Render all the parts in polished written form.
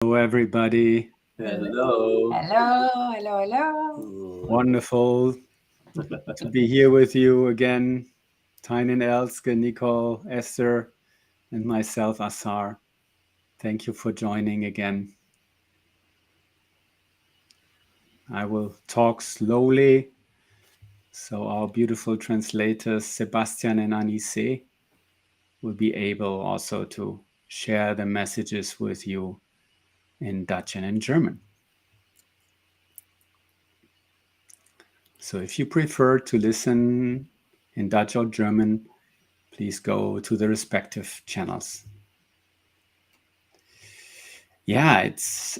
Hello, everybody. Hello. Hello. Wonderful to be here with you again. Tynan, Elske, Nicole, Esther, and myself, Asar. Thank you for joining again. I will talk slowly so our beautiful translators, Sebastian and Anise, will be able also to share the messages with you in Dutch and in German. So if you prefer to listen in Dutch or German, please go to the respective channels. Yeah, it's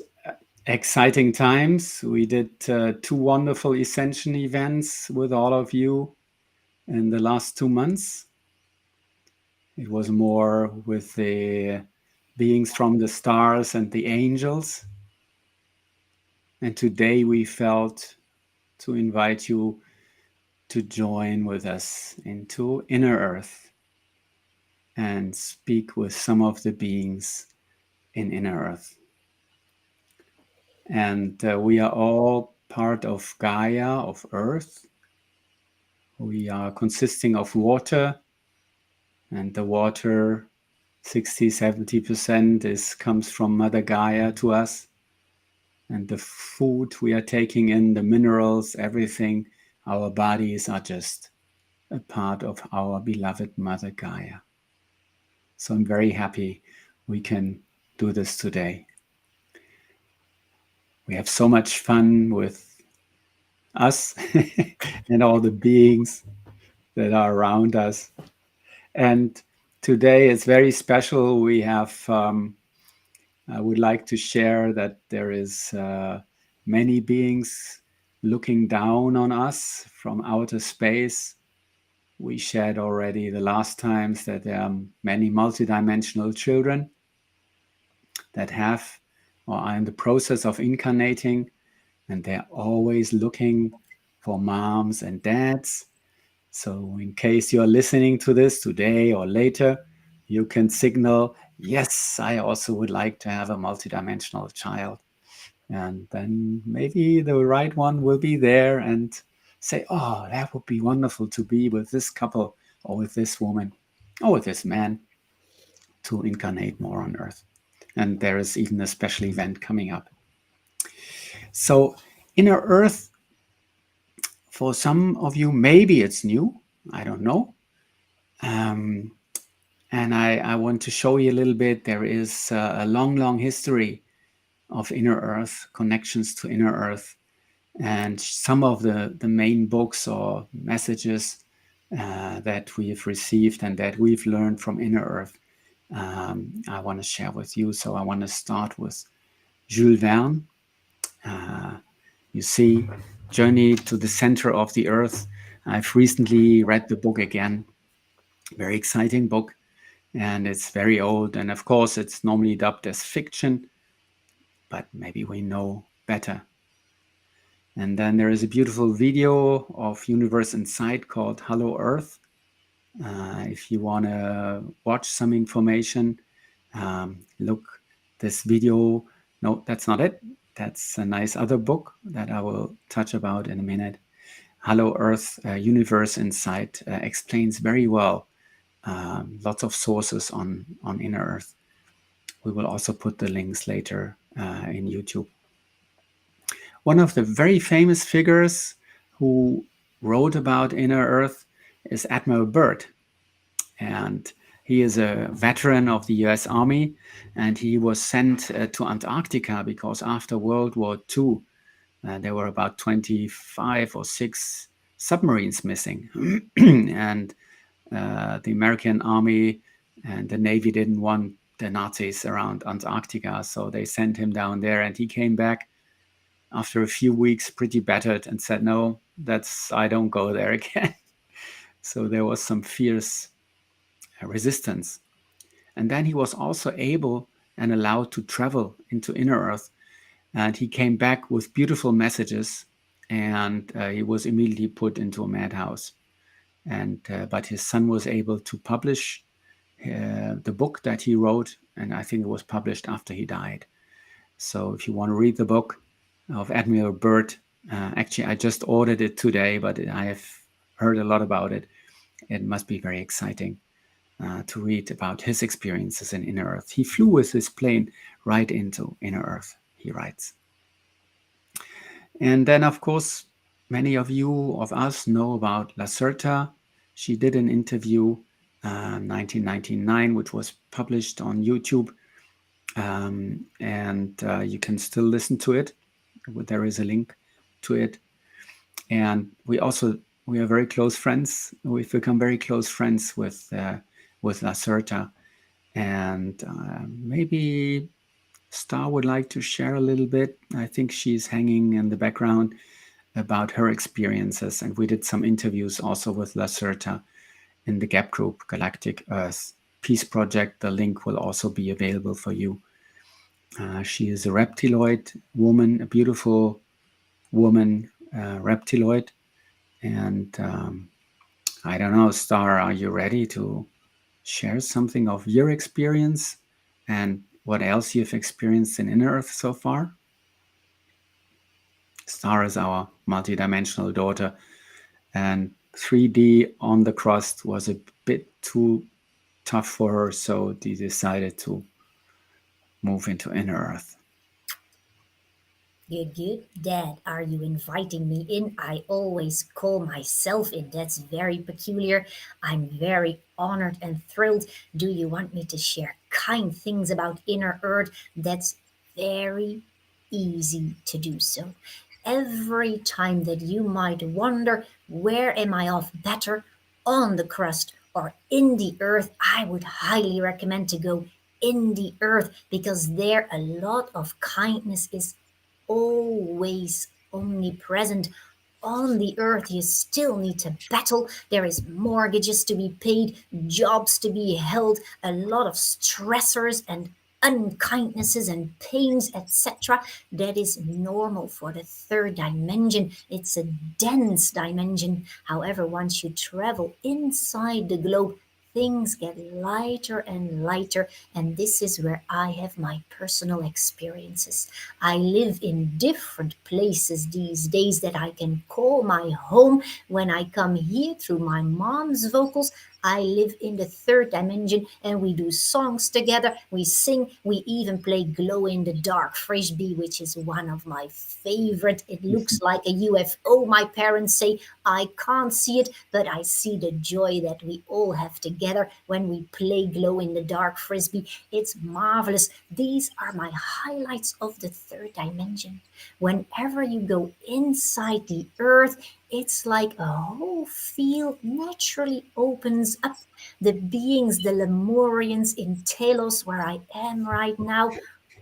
exciting times. We did two wonderful Ascension events with all of you in the last 2 months. It was more with the beings from the stars and the angels. And today we felt to invite you to join with us into Inner Earth and speak with some of the beings in Inner Earth. And we are all part of Gaia, of Earth. We are consisting of water, and the water, 60-70% comes from Mother Gaia to us. And the food we are taking in, the minerals, everything, our bodies are just a part of our beloved Mother Gaia. So I'm very happy we can do this today. We have so much fun with us and all the beings that are around us. And today is very special. We have, I would like to share that there is many beings looking down on us from outer space. We shared already the last times that there are many multidimensional children that have or are in the process of incarnating, and they're always looking for moms and dads. So in case you're listening to this today or later, you can signal, yes, I also would like to have a multidimensional child. And then maybe the right one will be there and say, oh, that would be wonderful to be with this couple or with this woman or with this man to incarnate more on Earth. And there is even a special event coming up. So Inner Earth, for some of you, maybe it's new. I don't know. And I want to show you a little bit. There is a long history of Inner Earth, connections to Inner Earth, and some of the main books or messages that we've received and that we've learned from Inner Earth, I want to share with you. So I want to start with Jules Verne. You see, Journey to the Center of the Earth. I've recently read the book again. Very exciting book. And it's very old. And of course, it's normally dubbed as fiction, but maybe we know better. And then there is a beautiful video of Universe Inside called Hello Earth. If you want to watch some information, look this video. No, that's not it. That's a nice other book that I will touch about in a minute. Hello Earth, Universe Inside explains very well lots of sources on Inner Earth. We will also put the links later in YouTube. One of the very famous figures who wrote about Inner Earth is Admiral Byrd. And he is a veteran of the US Army, and he was sent to Antarctica because after World War II, there were about 25 or 6 submarines missing. And the American Army and the Navy didn't want the Nazis around Antarctica, so they sent him down there, and he came back after a few weeks pretty battered and said, no, I don't go there again. So there was some fierce resistance. And then he was also able and allowed to travel into Inner Earth, and he came back with beautiful messages, and he was immediately put into a madhouse. And but his son was able to publish the book that he wrote, and I think it was published after he died. So if you want to read the book of Admiral Byrd, actually I just ordered it today, but I have heard a lot about it. It must be very exciting to read about his experiences in Inner Earth. He flew with his plane right into Inner Earth, he writes. And then, of course, many of you, of us, know about Lacerta. She did an interview 1999, which was published on YouTube, and you can still listen to it. There is a link to it. And we are very close friends. We've become very close friends with Lacerta. And maybe Star would like to share a little bit. I think she's hanging in the background about her experiences. And we did some interviews also with Lacerta in the Gap Group Galactic Earth Peace Project. The link will also be available for you. She is a reptiloid woman, a beautiful woman, reptiloid. And I don't know, Star, are you ready to share something of your experience and what else you've experienced in Inner Earth so far? Star is our multidimensional daughter, and 3D on the crust was a bit too tough for her, so she decided to move into Inner Earth. Good, good. Dad, are you inviting me in? I always call myself in. That's very peculiar. I'm very honored and thrilled. Do you want me to share kind things about Inner Earth? That's very easy to do so. Every time that you might wonder, where am I off better? On the crust or in the earth? I would highly recommend to go in the earth because there a lot of kindness is always omnipresent. On the earth, you still need to battle. There is mortgages to be paid, jobs to be held, a lot of stressors and unkindnesses and pains, etc. That is normal for the third dimension. It's a dense dimension. However, once you travel inside the globe, things get lighter and lighter, and this is where I have my personal experiences. I live in different places these days that I can call my home. When I come here through my mom's vocals, I live in the third dimension and we do songs together, we sing, we even play glow in the dark frisbee, which is one of my favorite. It looks like a UFO, my parents say. I can't see it, but I see the joy that we all have together when we play glow in the dark frisbee. It's marvelous. These are my highlights of the third dimension. Whenever you go inside the earth, it's like a whole field naturally opens up. The beings, the Lemurians in Telos, where I am right now,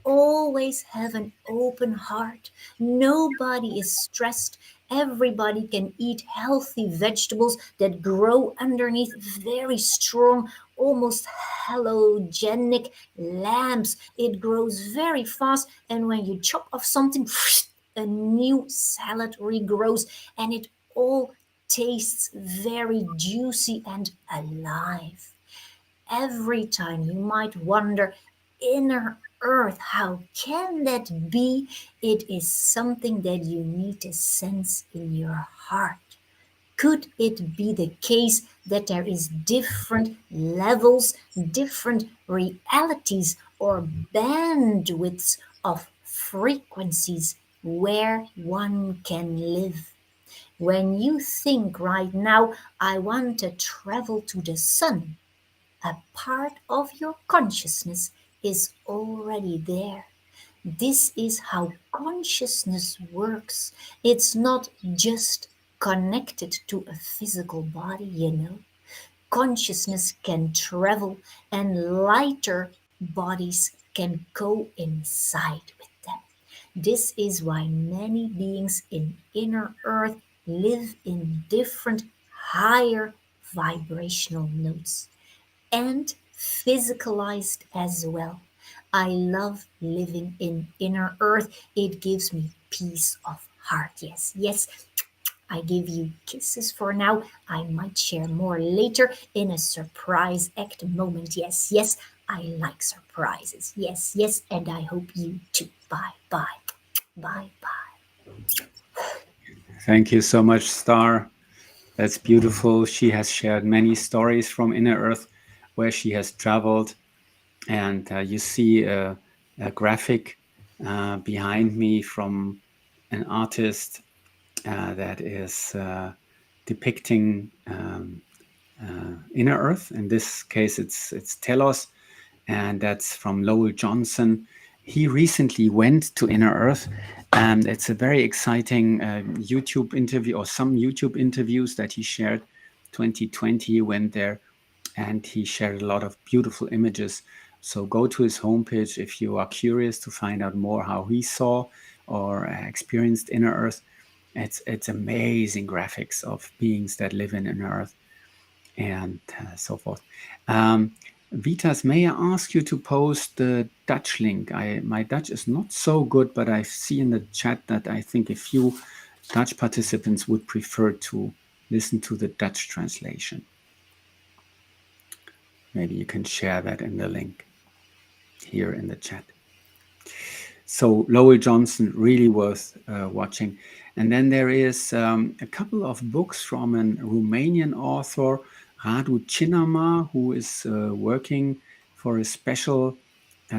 always have an open heart. Nobody is stressed. Everybody can eat healthy vegetables that grow underneath very strong, almost halogenic lamps. It grows very fast, and when you chop off something, a new salad regrows, and it all tastes very juicy and alive. Every time you might wonder, inner earth, how can that be? It is something that you need to sense in your heart. Could it be the case that there is different levels, different realities or bandwidths of frequencies where one can live? When you think right now, I want to travel to the sun, a part of your consciousness is already there. This is how consciousness works. It's not just connected to a physical body, you know. Consciousness can travel, and lighter bodies can coincide with them. This is why many beings in inner earth live in different higher vibrational notes and physicalized as well. I love living in inner earth. It gives me peace of heart. Yes, yes. I give you kisses for now. I might share more later in a surprise act moment. Yes, yes. I like surprises. Yes, yes, and I hope you too. Bye, bye, bye, bye. Thank you so much, Star. That's beautiful. She has shared many stories from Inner Earth where she has traveled. And you see a graphic behind me from an artist that is depicting Inner Earth. In this case, it's Telos, and that's from Lowell Johnson. He recently went to Inner Earth, and it's a very exciting YouTube interview, or some YouTube interviews that he shared. 2020, he went there, and he shared a lot of beautiful images. So go to his homepage if you are curious to find out more how he saw or experienced Inner Earth. It's amazing graphics of beings that live in Inner Earth, and so forth. Vitas, may I ask you to post the Dutch link? My Dutch is not so good, but I see in the chat that I think a few Dutch participants would prefer to listen to the Dutch translation. Maybe you can share that in the link here in the chat. So Lowell Johnson, really worth watching. And then there is a couple of books from a Romanian author, Radu Cinama, who is working for a special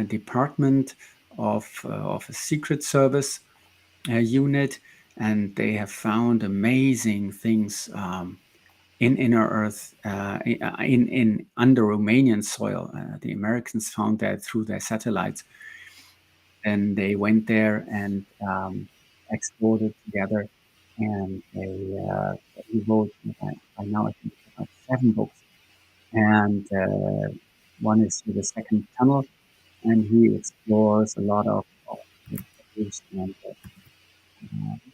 department of a secret service unit, and they have found amazing things in Inner Earth, in under Romanian soil. The Americans found that through their satellites, and they went there and explored it together. And he wrote, by now I think about 7 books, and one is with the second tunnel, and he explores a lot of the caves and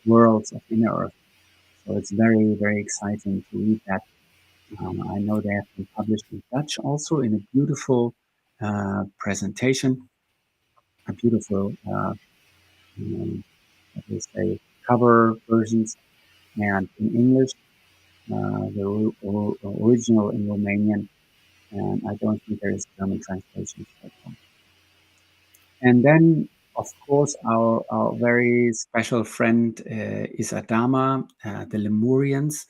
worlds of Inner Earth. So it's very, very exciting to read that. I know they have been published in Dutch also in a beautiful presentation, a beautiful, let me say, cover versions, and in English, the original in Romanian, and I don't think there is German translation so far. And then, of course, our very special friend is Adama, the Lemurians.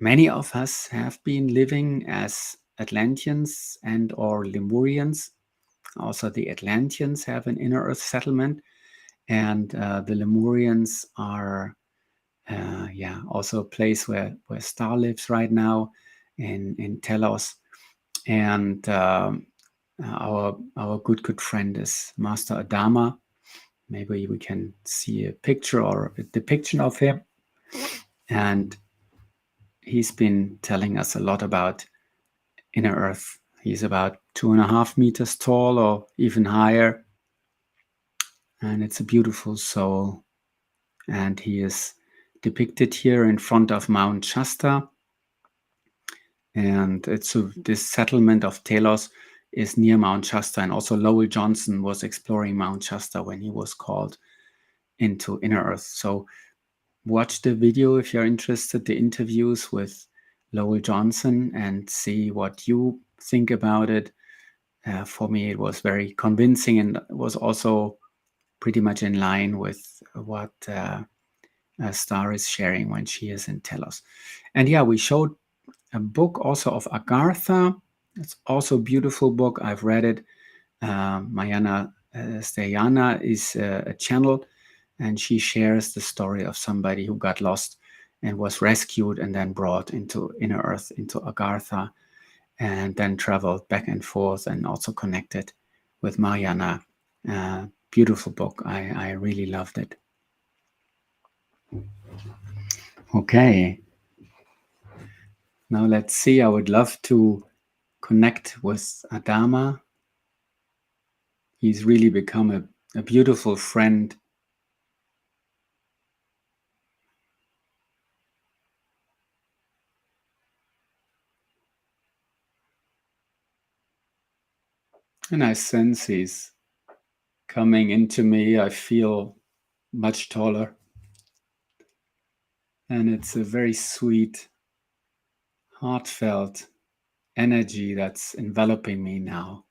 Many of us have been living as Atlanteans and or Lemurians. Also, the Atlanteans have an inner Earth settlement, and the Lemurians are, also a place where Star lives right now, in Telos, and our good friend is Master Adama. Maybe we can see a picture or a depiction of him, and he's been telling us a lot about Inner Earth. He's about 2.5 meters tall or even higher, and it's a beautiful soul. And he is depicted here in front of Mount Shasta. And this settlement of Telos is near Mount Shasta. And also Lowell Johnson was exploring Mount Shasta when he was called into Inner Earth. So watch the video if you're interested, the interviews with Lowell Johnson, and see what you think about it. For me, it was very convincing, and was also pretty much in line with what Star is sharing when she is in Telos. And yeah, we showed a book also of Agartha. It's also a beautiful book. I've read it. Mayana Steyana is a channel, and she shares the story of somebody who got lost and was rescued and then brought into Inner Earth, into Agartha, and then traveled back and forth and also connected with Mariana. Beautiful book. I really loved it. Okay. Now let's see. I would love to connect with Adama. He's really become a beautiful friend. And I sense he's coming into me. I feel much taller. And it's a very sweet, heartfelt energy that's enveloping me now.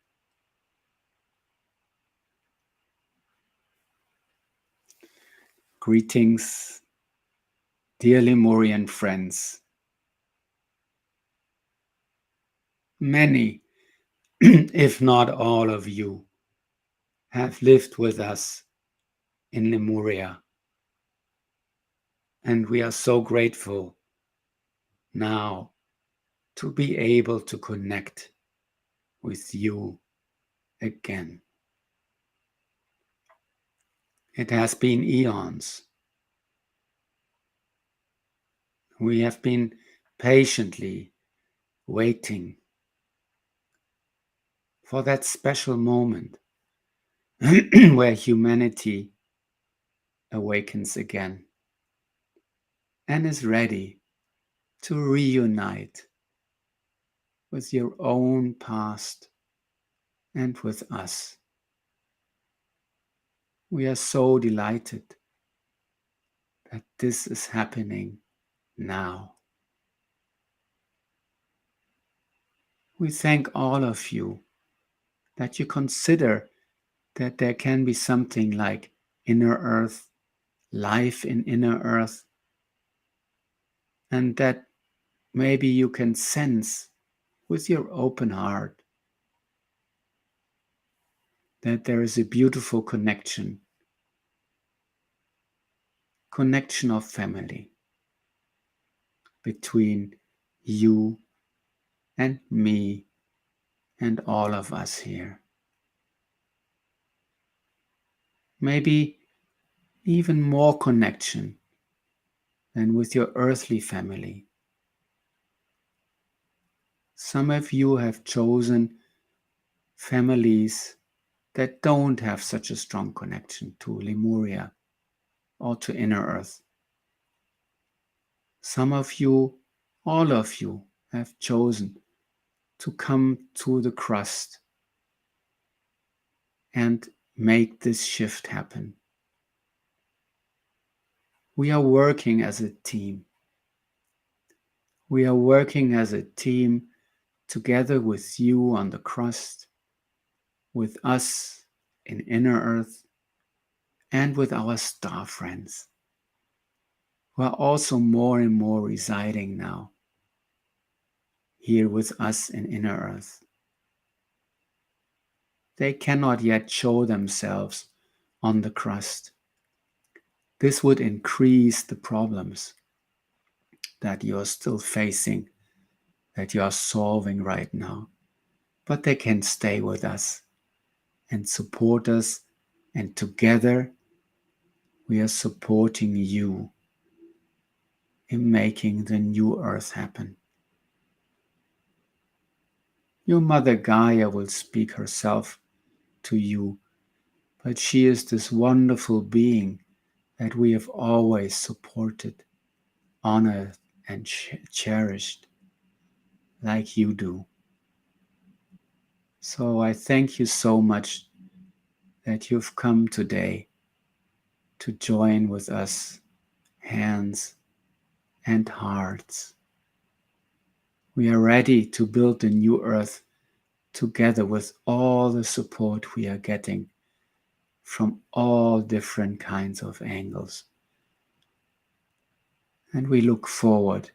Greetings, dear Lemurian friends. Many, if not all of you, have lived with us in Lemuria, and we are so grateful now to be able to connect with you again. It has been eons. We have been patiently waiting for that special moment where humanity awakens again and is ready to reunite with your own past and with us. We are so delighted that this is happening now. We thank all of you that you consider that there can be something like inner earth, life in inner earth, and that maybe you can sense with your open heart that there is a beautiful connection of family between you and me and all of us here. Maybe even more connection than with your earthly family. Some of you have chosen families that don't have such a strong connection to Lemuria or to inner earth. Some of you, all of you, have chosen to come to the crust and make this shift happen. We are working as a team. We are working as a team together with you on the crust, with us in inner earth, and with our star friends, who are also more and more residing now here with us in inner earth. They cannot yet show themselves on the crust. This would increase the problems that you are still facing, that you are solving right now. But they can stay with us and support us, and together we are supporting you in making the new earth happen. Your mother Gaia will speak herself to you, but she is this wonderful being that we have always supported, honored, and cherished like you do. So I thank you so much that you've come today to join with us, hands and hearts. We are ready to build a new earth together with all the support we are getting from all different kinds of angles. And we look forward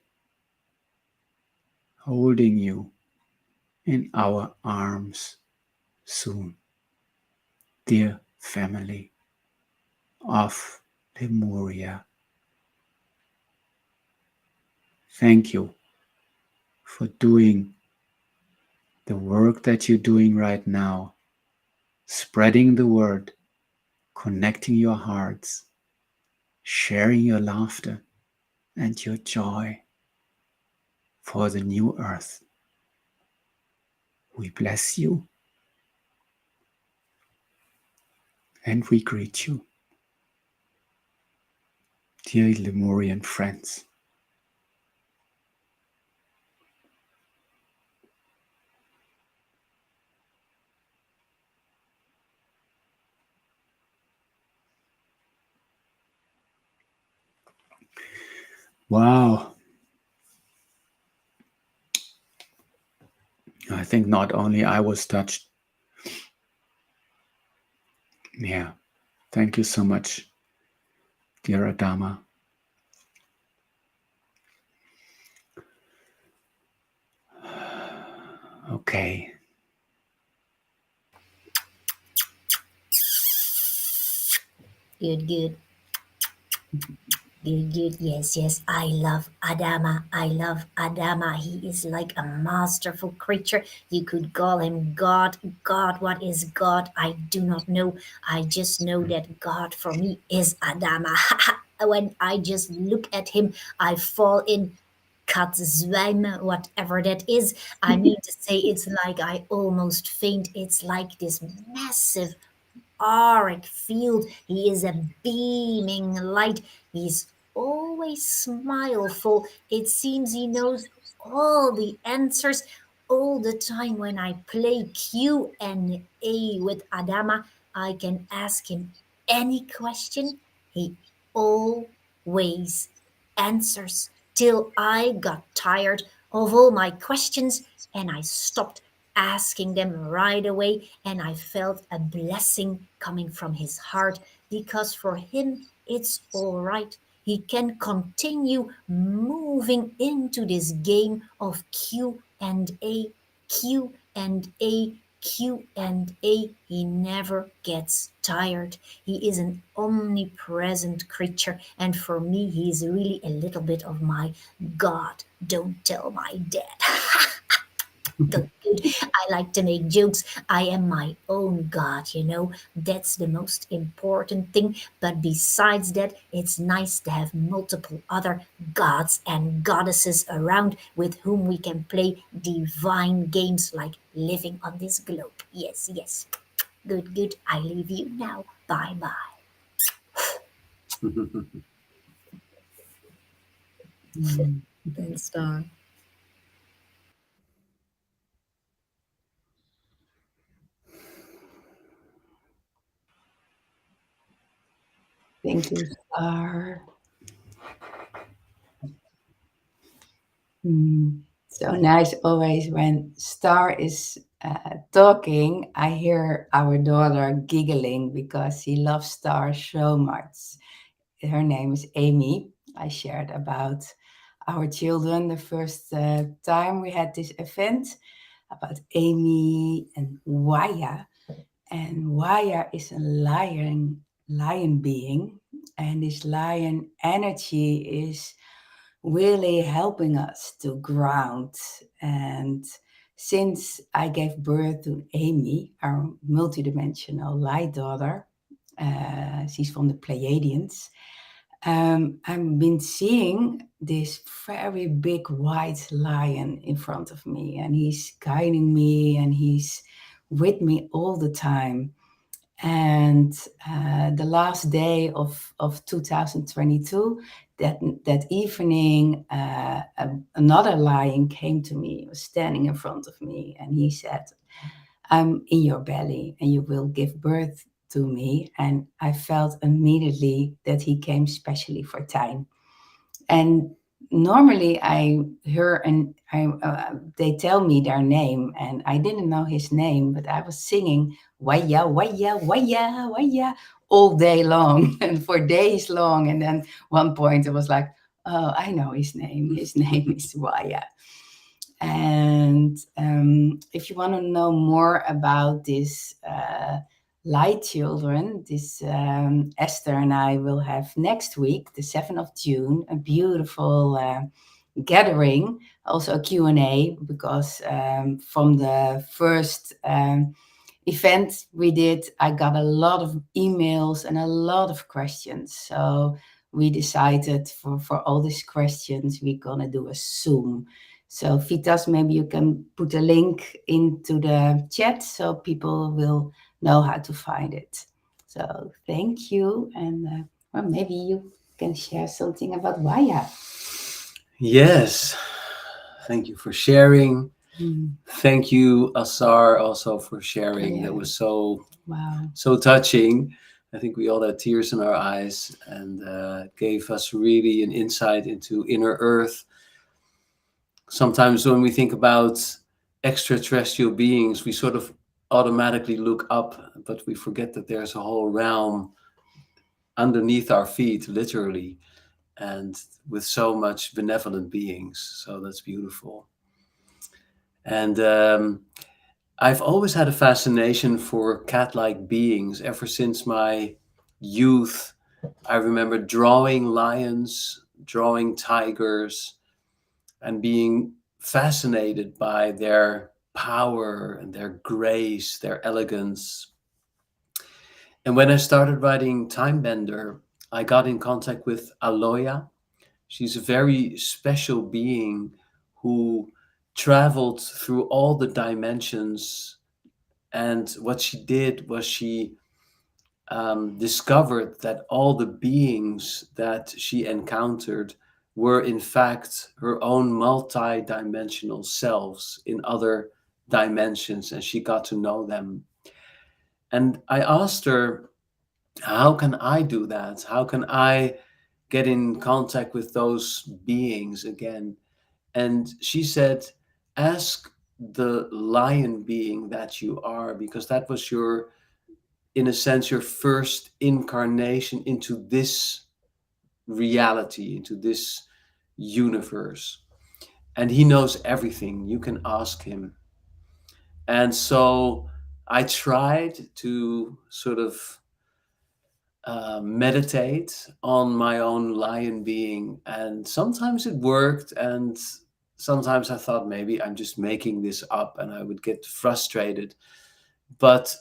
holding you in our arms soon, dear family of Lemuria. Thank you for doing the work that you're doing right now, spreading the word, connecting your hearts, sharing your laughter and your joy for the new earth. We bless you and we greet you, dear Lemurian friends. Wow. I think not only I was touched. Yeah. Thank you so much dear Adama. Okay. Good, good. Good, good. Yes, yes. I love Adama. I love Adama. He is like a masterful creature. You could call him God. God, what is God? I do not know. I just know that God for me is Adama. When I just look at him, I fall in katzweimen, whatever that is. I mean to say, it's like I almost faint. It's like this massive auric field. He is a beaming light. He's always smileful. It seems he knows all the answers all the time. When I play Q&A with Adama, I can ask him any question. He always answers till I got tired of all my questions and I stopped asking them right away, and I felt a blessing coming from his heart because for him it's all right. He can continue moving into this game of Q&A, Q&A, Q&A. He never gets tired. He is an omnipresent creature, and for me, he is really a little bit of my God. Don't tell my dad. Good, good. I like to make jokes. I am my own God, you know. That's the most important thing. But besides that, it's nice to have multiple other gods and goddesses around with whom we can play divine games like living on this globe. Yes, yes. Good, good. I leave you now. Bye bye. Mm. Thanks, Star. Thank you, Star. Mm. So nice always when Star is talking, I hear our daughter giggling because she loves Star so much. Her name is Amy. I shared about our children the first time we had this event about Amy and Waya. And Waya is a lion being, and this lion energy is really helping us to ground. And since I gave birth to Amy, our multidimensional light daughter, she's from the Pleiadians. I've been seeing this very big white lion in front of me, and he's guiding me, and he's with me all the time. And the last day of 2022, that evening, another lion came to me, was standing in front of me, and he said, "I'm in your belly, and you will give birth to me." And I felt immediately that he came specially for time. And normally I hear and they tell me their name, and I didn't know his name, but I was singing waya waya waya waya all day long and for days long. And then one point I was like, oh, I know his name. His name is Waya. And if you want to know more about this light children, this Esther and I will have next week, the 7th of June, a beautiful gathering, also a Q&A, because from the first event we did, I got a lot of emails and a lot of questions. So we decided for all these questions, we're going to do a Zoom. So Vitas, maybe you can put a link into the chat so people will know how to find it. So thank you. And well, maybe you can share something about Waya. Yes. Thank you for sharing. Mm. Thank you, Asar, also for sharing. Yeah. That was so Wow. so touching. I think we all had tears in our eyes, and gave us really an insight into inner earth. Sometimes when we think about extraterrestrial beings, we sort of automatically look up, but we forget that there's a whole realm underneath our feet, literally, and with so much benevolent beings. So that's beautiful. And I've always had a fascination for cat-like beings ever since my youth. I remember drawing lions, drawing tigers, and being fascinated by their power and their grace, their elegance. And when I started writing Time Bender, I got in contact with Aloya. She's a very special being who traveled through all the dimensions. And what she did was she discovered that all the beings that she encountered were, in fact, her own multi-dimensional selves in other dimensions, and she got to know them. And I asked her, how can I do that? How can I get in contact with those beings again? And she said, ask the lion being that you are, because that was your, in a sense, your first incarnation into this reality, into this universe. And he knows everything. You can ask him. And so I tried to sort of meditate on my own lion being. And sometimes it worked. And sometimes I thought maybe I'm just making this up and I would get frustrated. But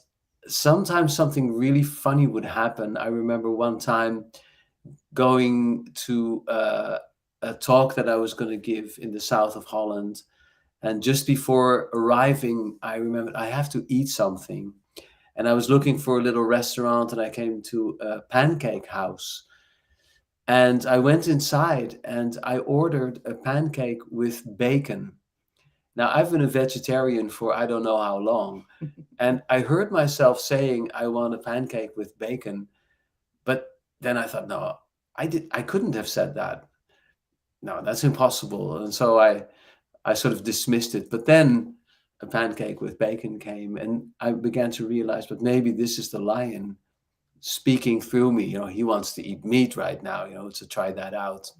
sometimes something really funny would happen. I remember one time going to a talk that I was going to give in the south of Holland. And just before arriving, I remembered I have to eat something. And I was looking for a little restaurant and I came to a pancake house. And I went inside and I ordered a pancake with bacon. Now, I've been a vegetarian for I don't know how long. And I heard myself saying, I want a pancake with bacon. But then I thought, no, I couldn't have said that. No, that's impossible. And so I sort of dismissed it. But then a pancake with bacon came and I began to realize, but maybe this is the lion speaking through me. He wants to eat meat right now, to try that out.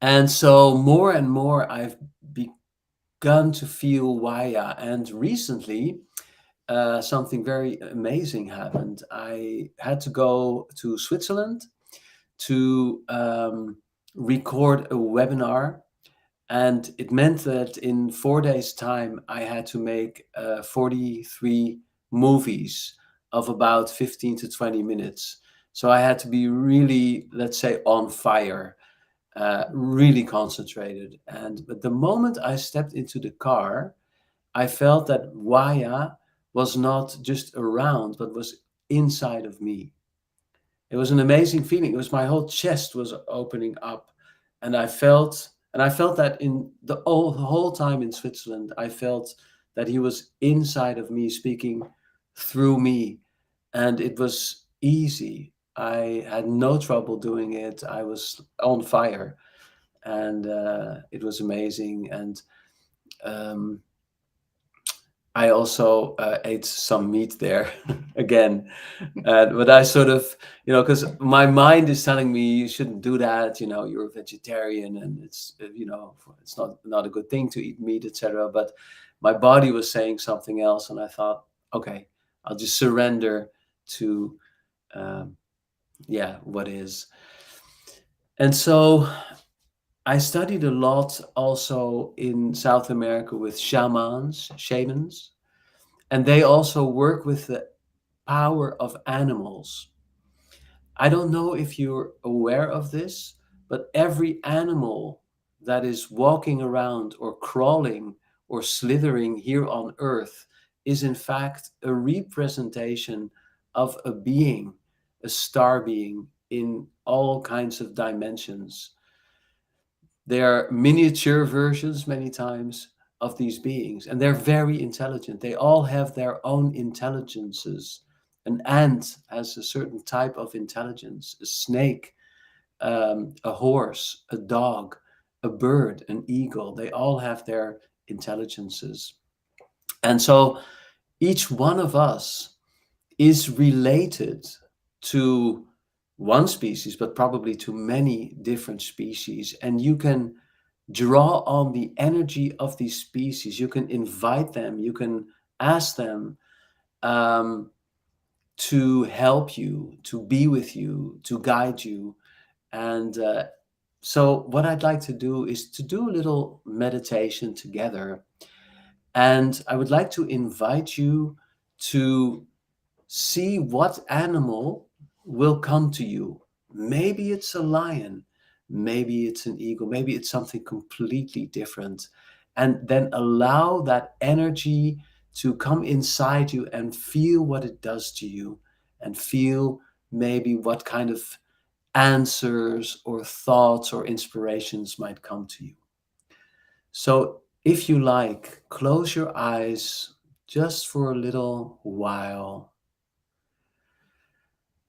And so more and more I've begun to feel Waya. And recently, something very amazing happened. I had to go to Switzerland to record a webinar. And it meant that in 4 days' time, I had to make 43 movies of about 15 to 20 minutes. So I had to be really, let's say, on fire, really concentrated. But the moment I stepped into the car, I felt that Waya was not just around, but was inside of me. It was an amazing feeling. It was my whole chest was opening up, and I felt that in the whole time in Switzerland, I felt that he was inside of me, speaking through me, and it was easy. I had no trouble doing it. I was on fire, and it was amazing. And I also ate some meat there again. But I sort of, because my mind is telling me you shouldn't do that. You're a vegetarian and it's not a good thing to eat meat, etc. But my body was saying something else. And I thought, okay, I'll just surrender to, what is. And so I studied a lot also in South America with shamans, and they also work with the power of animals. I don't know if you're aware of this, but every animal that is walking around or crawling or slithering here on earth is in fact a representation of a being, a star being in all kinds of dimensions. They are miniature versions many times of these beings, and they're very intelligent. They all have their own intelligences. An ant has a certain type of intelligence, a snake, a horse, a dog, a bird, an eagle. They all have their intelligences. And so each one of us is related to one species, but probably to many different species. And you can draw on the energy of these species. You can invite them, you can ask them um, to help you, to be with you, to guide you. And so, what I'd like to do is to do a little meditation together. And I would like to invite you to see what animal will come to you. Maybe it's a lion, maybe it's an eagle, maybe it's something completely different. And then allow that energy to come inside you and feel what it does to you, and feel maybe what kind of answers or thoughts or inspirations might come to you. So, if you like, close your eyes just for a little while.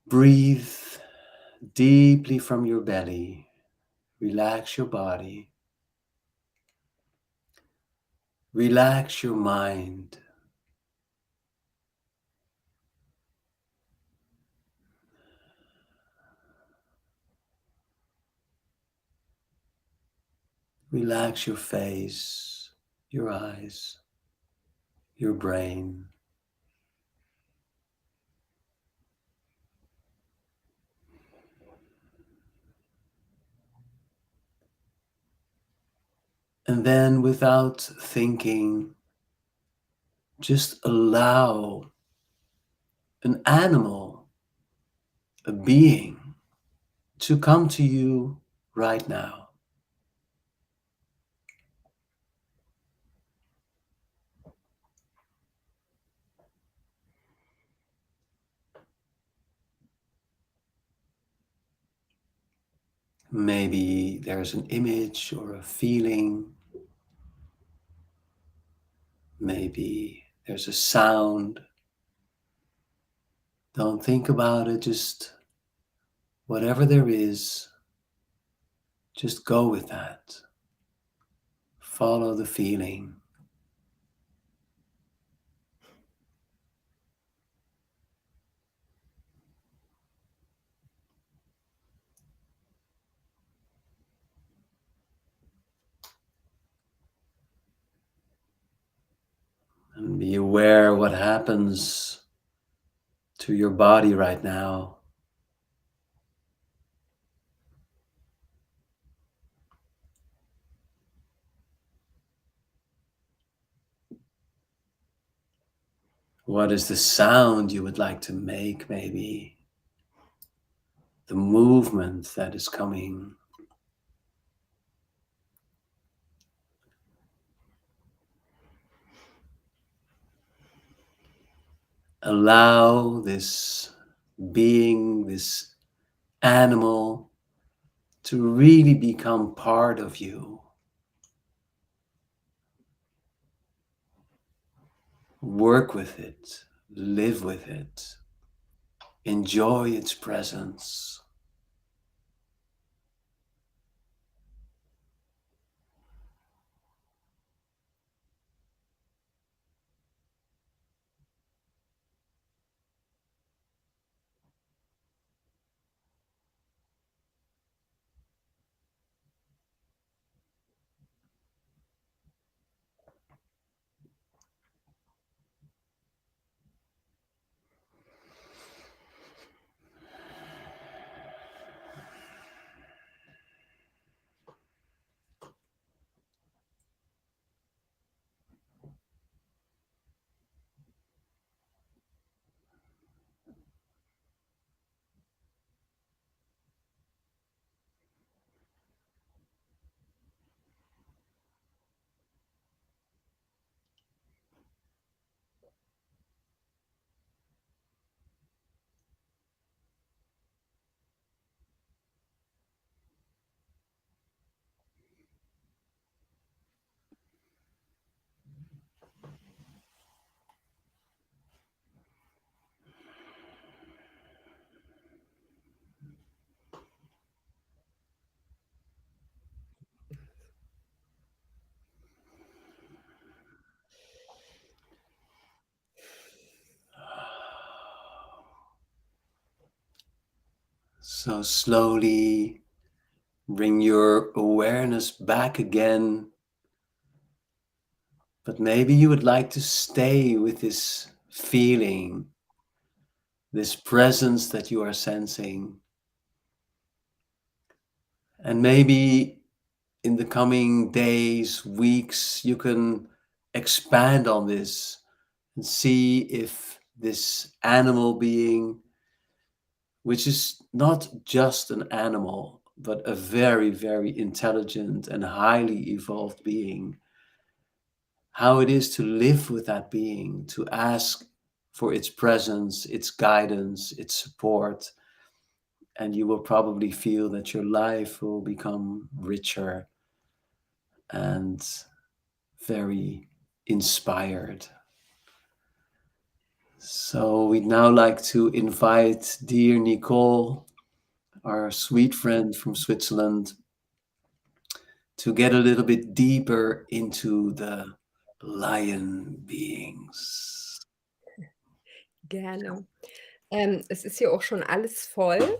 Breathe deeply from your belly. Relax your body. Relax your mind. Relax your face, your eyes, your brain. And then, without thinking, just allow an animal, a being, to come to you right now. Maybe there's an image or a feeling. Maybe there's a sound. Don't think about it, just whatever there is, just go with that. Follow the feeling. And be aware what happens to your body right now. What is the sound you would like to make, maybe? The movement that is coming. Allow this being, this animal, to really become part of you. Work with it, live with it, enjoy its presence. So slowly bring your awareness back again. But maybe you would like to stay with this feeling, this presence that you are sensing. And maybe in the coming days, weeks, you can expand on this and see if this animal being, which is not just an animal, but a very, very intelligent and highly evolved being, how it is to live with that being, to ask for its presence, its guidance, its support. And you will probably feel that your life will become richer and very inspired. So we'd now like to invite dear Nicole, our sweet friend from Switzerland, to get a little bit deeper into the lion beings. Gerne. Es ist hier auch schon alles voll.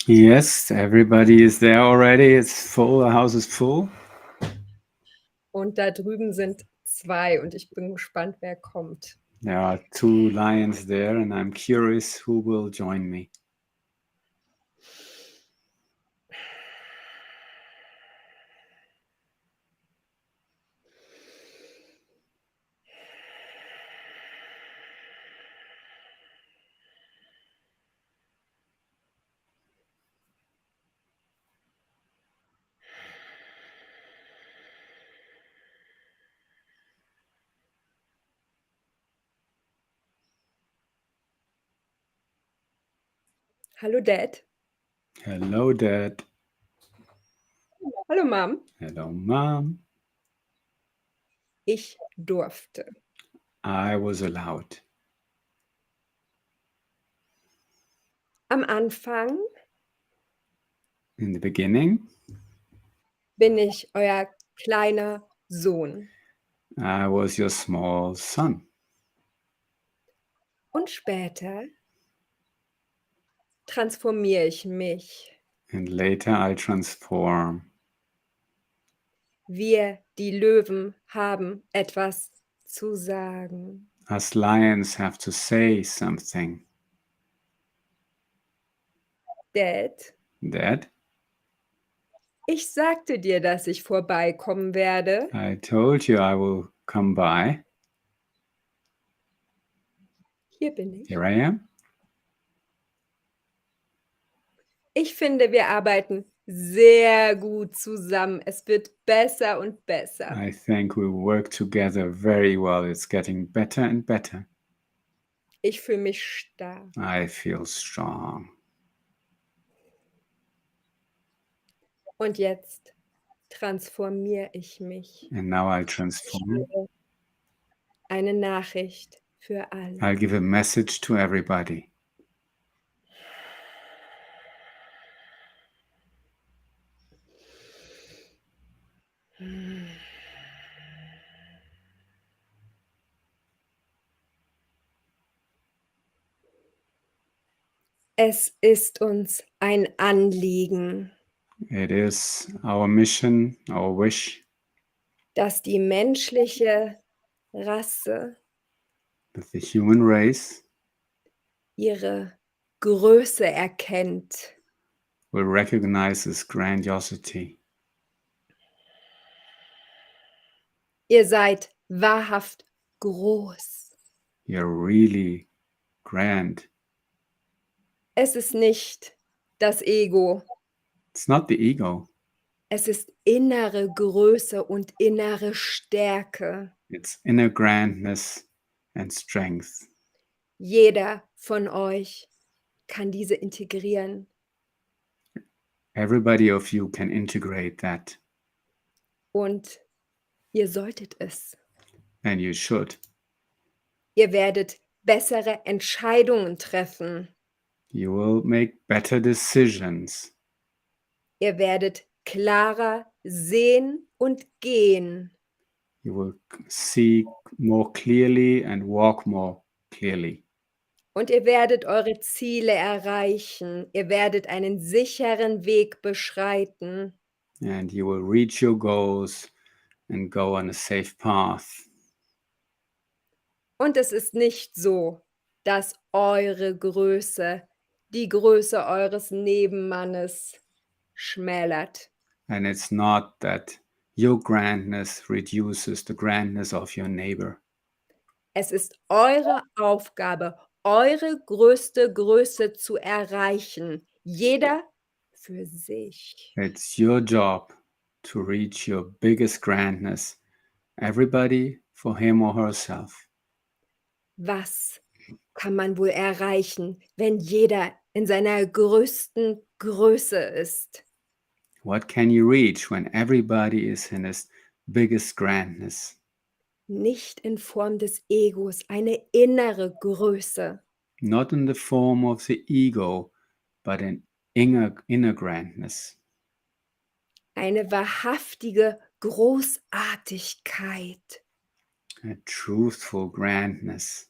Yes, everybody is there already. It's full. The house is full. Und da drüben sind 2 und ich bin gespannt, wer kommt. There are 2 lions there, and I'm curious who will join me. Hallo Dad. Hello, Dad. Hallo Mom. Hello, Mom. Ich durfte. I was allowed. Am Anfang In the beginning, bin ich euer kleiner Sohn. I was your small son. Und später transformiere ich mich. And later I transform. Wir, die Löwen, haben etwas zu sagen. Us lions have to say something. Dad, Dad, ich sagte dir, dass ich vorbeikommen werde. I told you I will come by. Hier bin ich. Here I am. Ich finde, wir arbeiten sehr gut zusammen. Es wird besser und besser. I think we work together very well. It's getting better and better. Ich fühle mich stark. I feel strong. Und jetzt transformiere ich mich. And now I'll transform. Eine Nachricht für alle. I'll give a message to everybody. Es ist uns ein Anliegen, It is our mission, our wish, dass die menschliche Rasse that the human race ihre Größe erkennt. will recognize this grandiosity. Ihr seid wahrhaft groß. You're really grand. Es ist nicht das Ego. It's not the ego. Es ist innere Größe und innere Stärke. It's inner grandness and strength. Jeder von euch kann diese integrieren. Everybody of you can integrate that, Und ihr solltet es. and you should. Ihr werdet bessere Entscheidungen treffen. You will make better decisions. Ihr werdet klarer sehen und gehen. You will see more clearly and walk more clearly. Und ihr werdet eure Ziele erreichen. Ihr werdet einen sicheren Weg beschreiten. and you will reach your goals and go on a safe path. Und es ist nicht so, dass eure Größe die Größe eures Nebenmannes schmälert. And it's not that your grandness reduces the grandness of your neighbor. Es ist eure Aufgabe, eure größte Größe zu erreichen. Jeder für sich. It's your job to reach your biggest grandness, everybody for him or herself. Was kann man wohl erreichen, wenn jeder in seiner größten Größe ist? What can you reach when everybody is in his biggest grandness? Nicht in Form des Egos, eine innere Größe. Not in the form of the ego, but in inner grandness. Eine wahrhaftige Großartigkeit. A truthful grandness,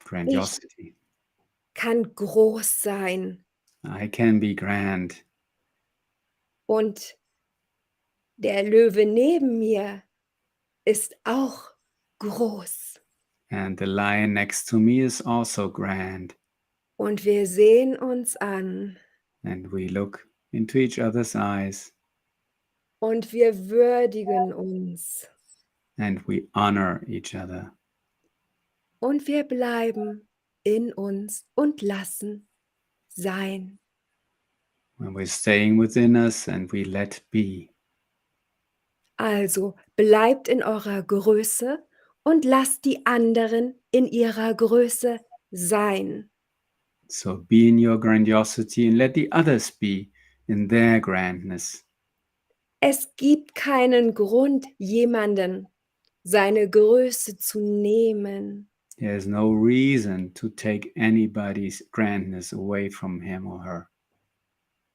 grandiosity. Kann groß sein. I can be grand. Und der Löwe neben mir ist auch groß. And the lion next to me is also grand. Und wir sehen uns an. And we look into each other's eyes Und wir würdigen uns. and we honor each other. Und wir bleiben in uns und lassen sein. When we're staying within us and we let be. Also bleibt in eurer Größe und lasst die anderen in ihrer Größe sein. So be in your grandiosity and let the others be in their grandness. Es gibt keinen Grund, jemanden seine Größe zu nehmen. There's no reason to take anybody's grandness away from him or her.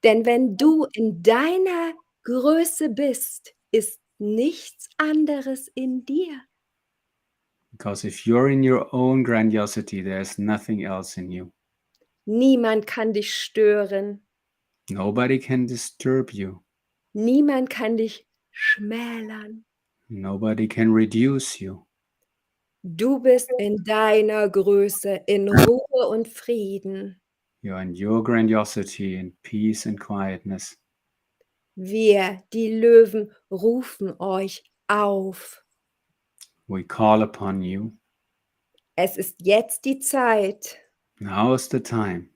Denn wenn du in deiner Größe bist, ist nichts anderes in dir. Because if you're in your own grandiosity, there's nothing else in you. Niemand kann dich stören. Nobody can disturb you. Niemand kann dich schmälern. Nobody can reduce you. Du bist in deiner Größe, in Ruhe und Frieden. You're in your grandiosity in peace and quietness. Wir, die Löwen, rufen euch auf. We call upon you. Es ist jetzt die Zeit, Now is the time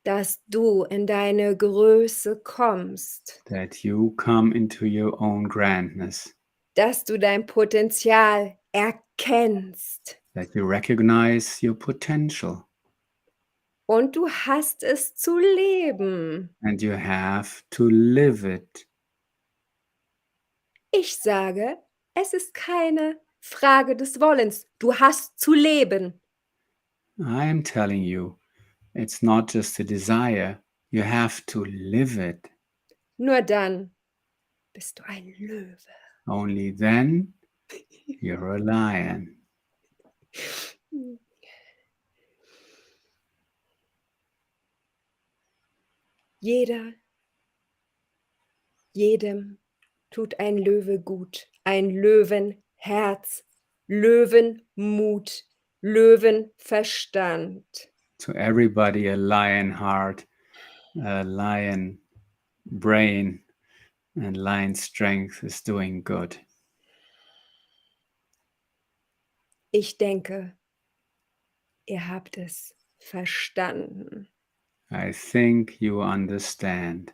dass du in deine Größe kommst, that you come into your own grandness, dass du dein Potenzial erkennst. that you recognize your potential, Und du hast es zu leben. and you have to live it. Ich sage, es ist keine Frage des Wollens. Du hast zu leben. I am telling you, it's not just a desire, you have to live it. Nur dann bist du ein Löwe. Only then you're a lion. Jedem tut ein Löwe gut, ein Löwenherz, Löwenmut, Löwenverstand. To everybody, a lion heart, a lion brain, and lion strength is doing good. Ich denke, ihr habt es verstanden. I think you understand.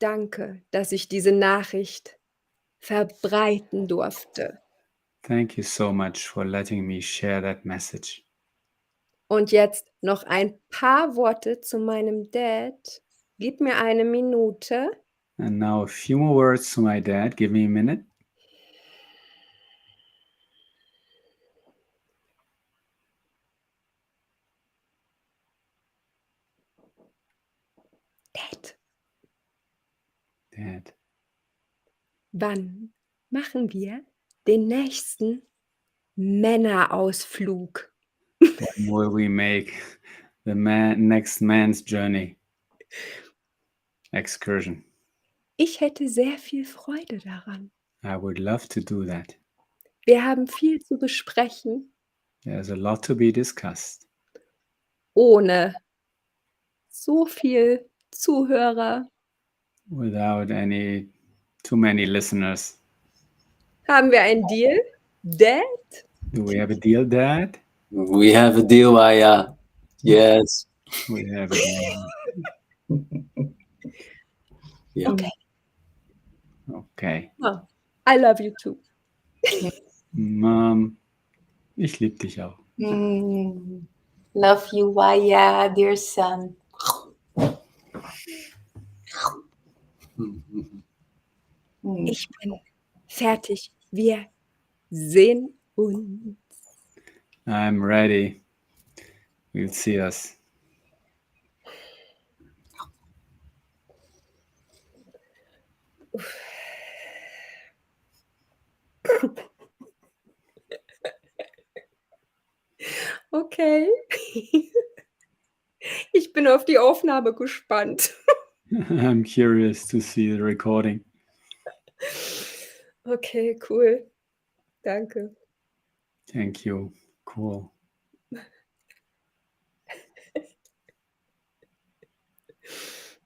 Danke, dass ich diese Nachricht verbreiten durfte. Thank you so much for letting me share that message. Und jetzt noch ein paar Worte zu meinem Dad. Gib mir eine Minute. And now a few more words to my dad. Give me a minute. Dad, Dad, wann machen wir den nächsten Männerausflug. When will we make the next man's journey excursion? Ich hätte sehr viel Freude daran. I would love to do that. Wir haben viel zu besprechen, There's a lot to be discussed. ohne so viel Zuhörer. Without too many listeners. Haben wir einen Deal? Dad? Do we have a deal, Dad? We have a deal, Aya. Yes. We have a deal. Yeah. Okay. Okay. Oh, I love you too. Mom, ich liebe dich auch. Love you, Waya, dear son. Ich bin fertig. Wir sehen uns. I'm ready. We'll see us. Okay. Ich bin auf die Aufnahme gespannt. I'm curious to see the recording. Okay, cool. Danke. Thank you. Cool.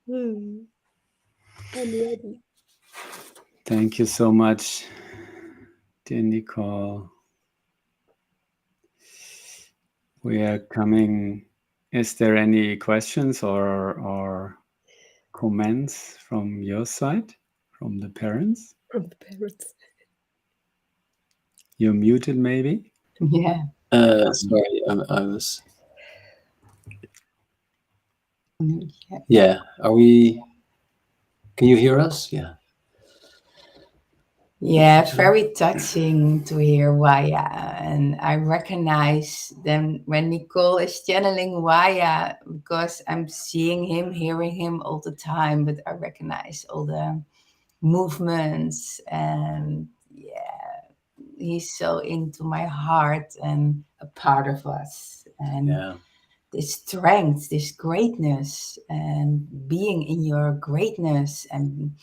I'm ready. Thank you so much, dear Nicole. We are coming. Is there any questions or comments from your side, from the parents? From the parents. You're muted, maybe? Yeah. Sorry, I was. Yeah. Are we? Can you hear us? Yeah. Yeah, very touching to hear Waya. And I recognize them when Nicole is channeling Waya, because I'm seeing him, hearing him all the time, but I recognize all the movements. And yeah, he's so into my heart and a part of us. And Yeah. this strength, this greatness, and being in your greatness. And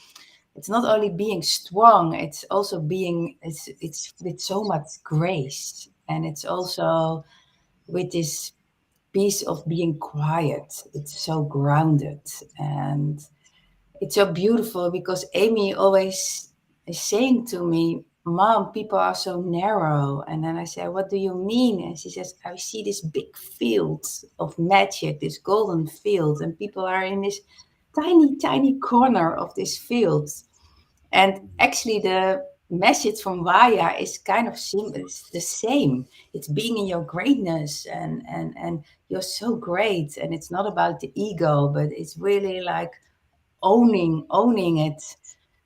it's not only being strong, it's also being, it's with so much grace. And it's also with this piece of being quiet. It's so grounded. And it's so beautiful, because Amy always is saying to me, Mom, people are so narrow. And then I say, what do you mean? And she says, I see this big field of magic, this golden field, and people are in this tiny, tiny corner of this field. And actually, the message from Vaya is kind of it's the same. It's being in your greatness, and you're so great. And it's not about the ego, but it's really like owning it.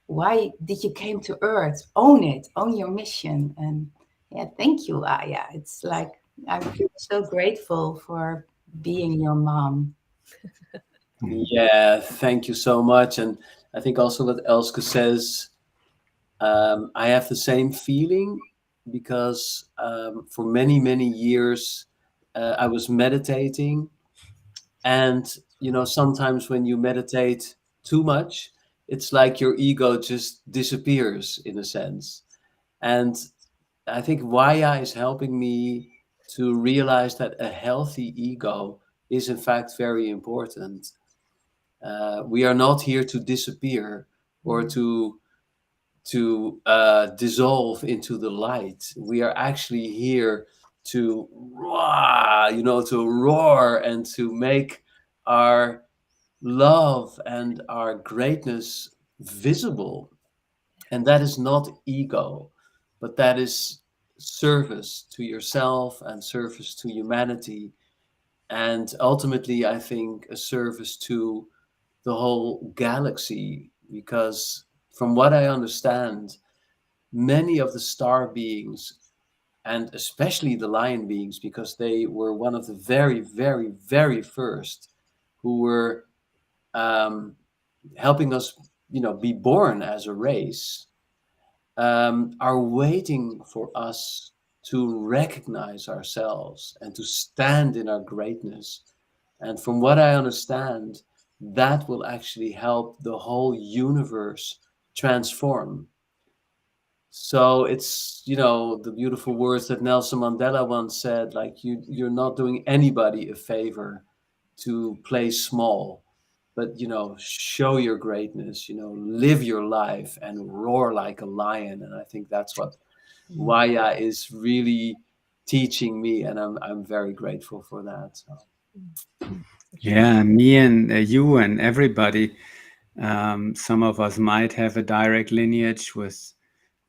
Why did you came to Earth? Own it, own your mission. And yeah, thank you, Aya. It's like I feel so grateful for being your mom. Yeah. Thank you so much. And I think also what Elske says, I have the same feeling, because for many, many years I was meditating. And, sometimes when you meditate too much, it's like your ego just disappears in a sense. And I think Waya is helping me to realize that a healthy ego is in fact very important. We are not here to disappear or to dissolve into the light. We are actually here to to roar and to make our love and our greatness visible. And that is not ego, but that is service to yourself and service to humanity. And ultimately, I think a service to the whole galaxy, because from what I understand, many of the star beings, and especially the lion beings, because they were one of the very, very, very first who were helping us, be born as a race, are waiting for us to recognize ourselves and to stand in our greatness. And from what I understand, that will actually help the whole universe transform. So it's, the beautiful words that Nelson Mandela once said, like, you're not doing anybody a favor to play small, but, show your greatness, live your life and roar like a lion. And I think that's what Waya is really teaching me, and I'm very grateful for that. So. Yeah, me and you and everybody. Some of us might have a direct lineage with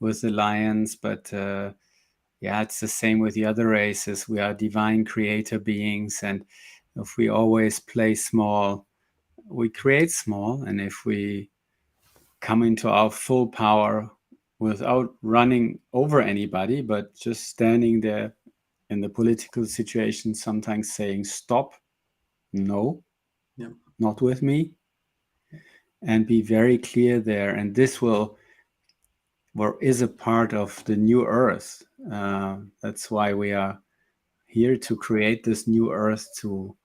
the lions, but yeah, it's the same with the other races. We are divine creator beings, and if we always play small, we create small. And if we come into our full power without running over anybody, but just standing there in the political situation, sometimes saying, stop, no, Yeah. not with me, and be very clear there. And this is a part of the new earth. That's why we are here to create this new earth, to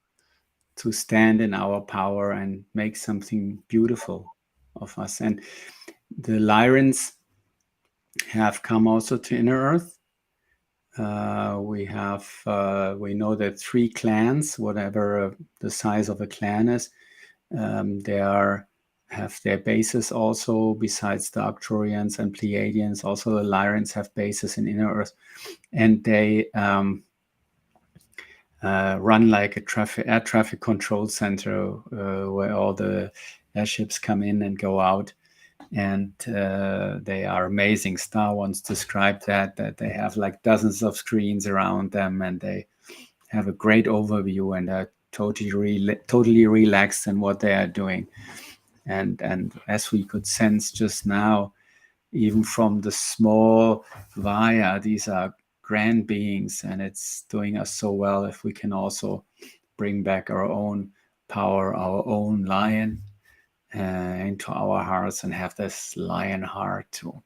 stand in our power and make something beautiful of us. And the Lyrans have come also to inner earth. We know that 3 clans, whatever the size of a clan is, have their bases also, besides the Arcturians and Pleiadians. Also the Lyrans have bases in inner earth, and they run like air traffic control center, where all the airships come in and go out. And they are amazing. Star once described that they have like dozens of screens around them, and they have a great overview and are totally relaxed in what they are doing. And as we could sense just now, even from the small Vaya, these are grand beings, and it's doing us so well if we can also bring back our own power, our own lion, into our hearts, and have this lion heart to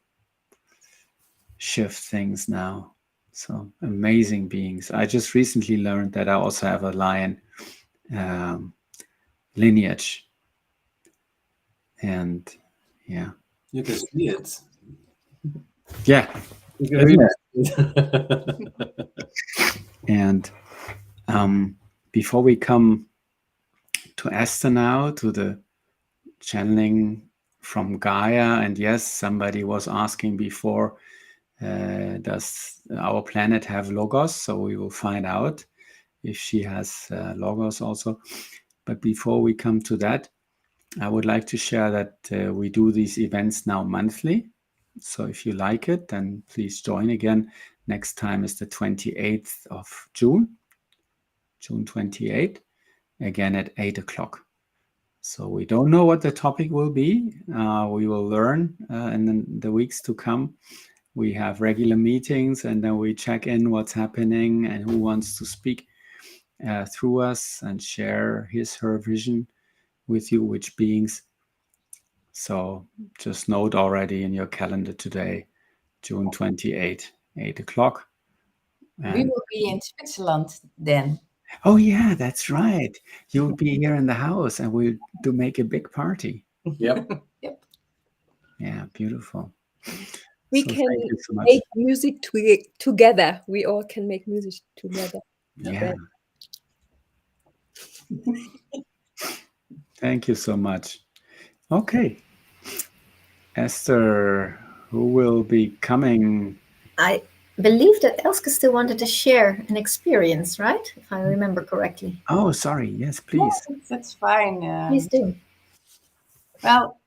shift things now. So amazing beings. I just recently learned that I also have a lion lineage, and yeah, You can see it. yeah, You can isn't really it? see it. And before we come to Esther now, to the channeling from Gaia, and yes, somebody was asking before, does our planet have logos? So we will find out if she has logos also. But before we come to that, I would like to share that we do these events now monthly. So if you like it, then please join again. Next time is the 28th of June 28th, again at 8 o'clock. So we don't know what the topic will be. We will learn in the weeks to come. We have regular meetings, and then we check in what's happening and who wants to speak through us and share her vision with you, which beings. So just note already in your calendar today, June 28, 8 o'clock. We And will be in Switzerland then. oh yeah, that's right. You'll be here in the house, and we'll do make a big party. Yep. Yep. Yeah, beautiful. We So can thank you so much. make music together. We all can make music together. Yeah. Thank you so much. Okay. Esther, who will be coming? I believe that Elske still wanted to share an experience, right? If I remember correctly. Oh, sorry. Yes, Yeah, please. that's fine. Please do. Well,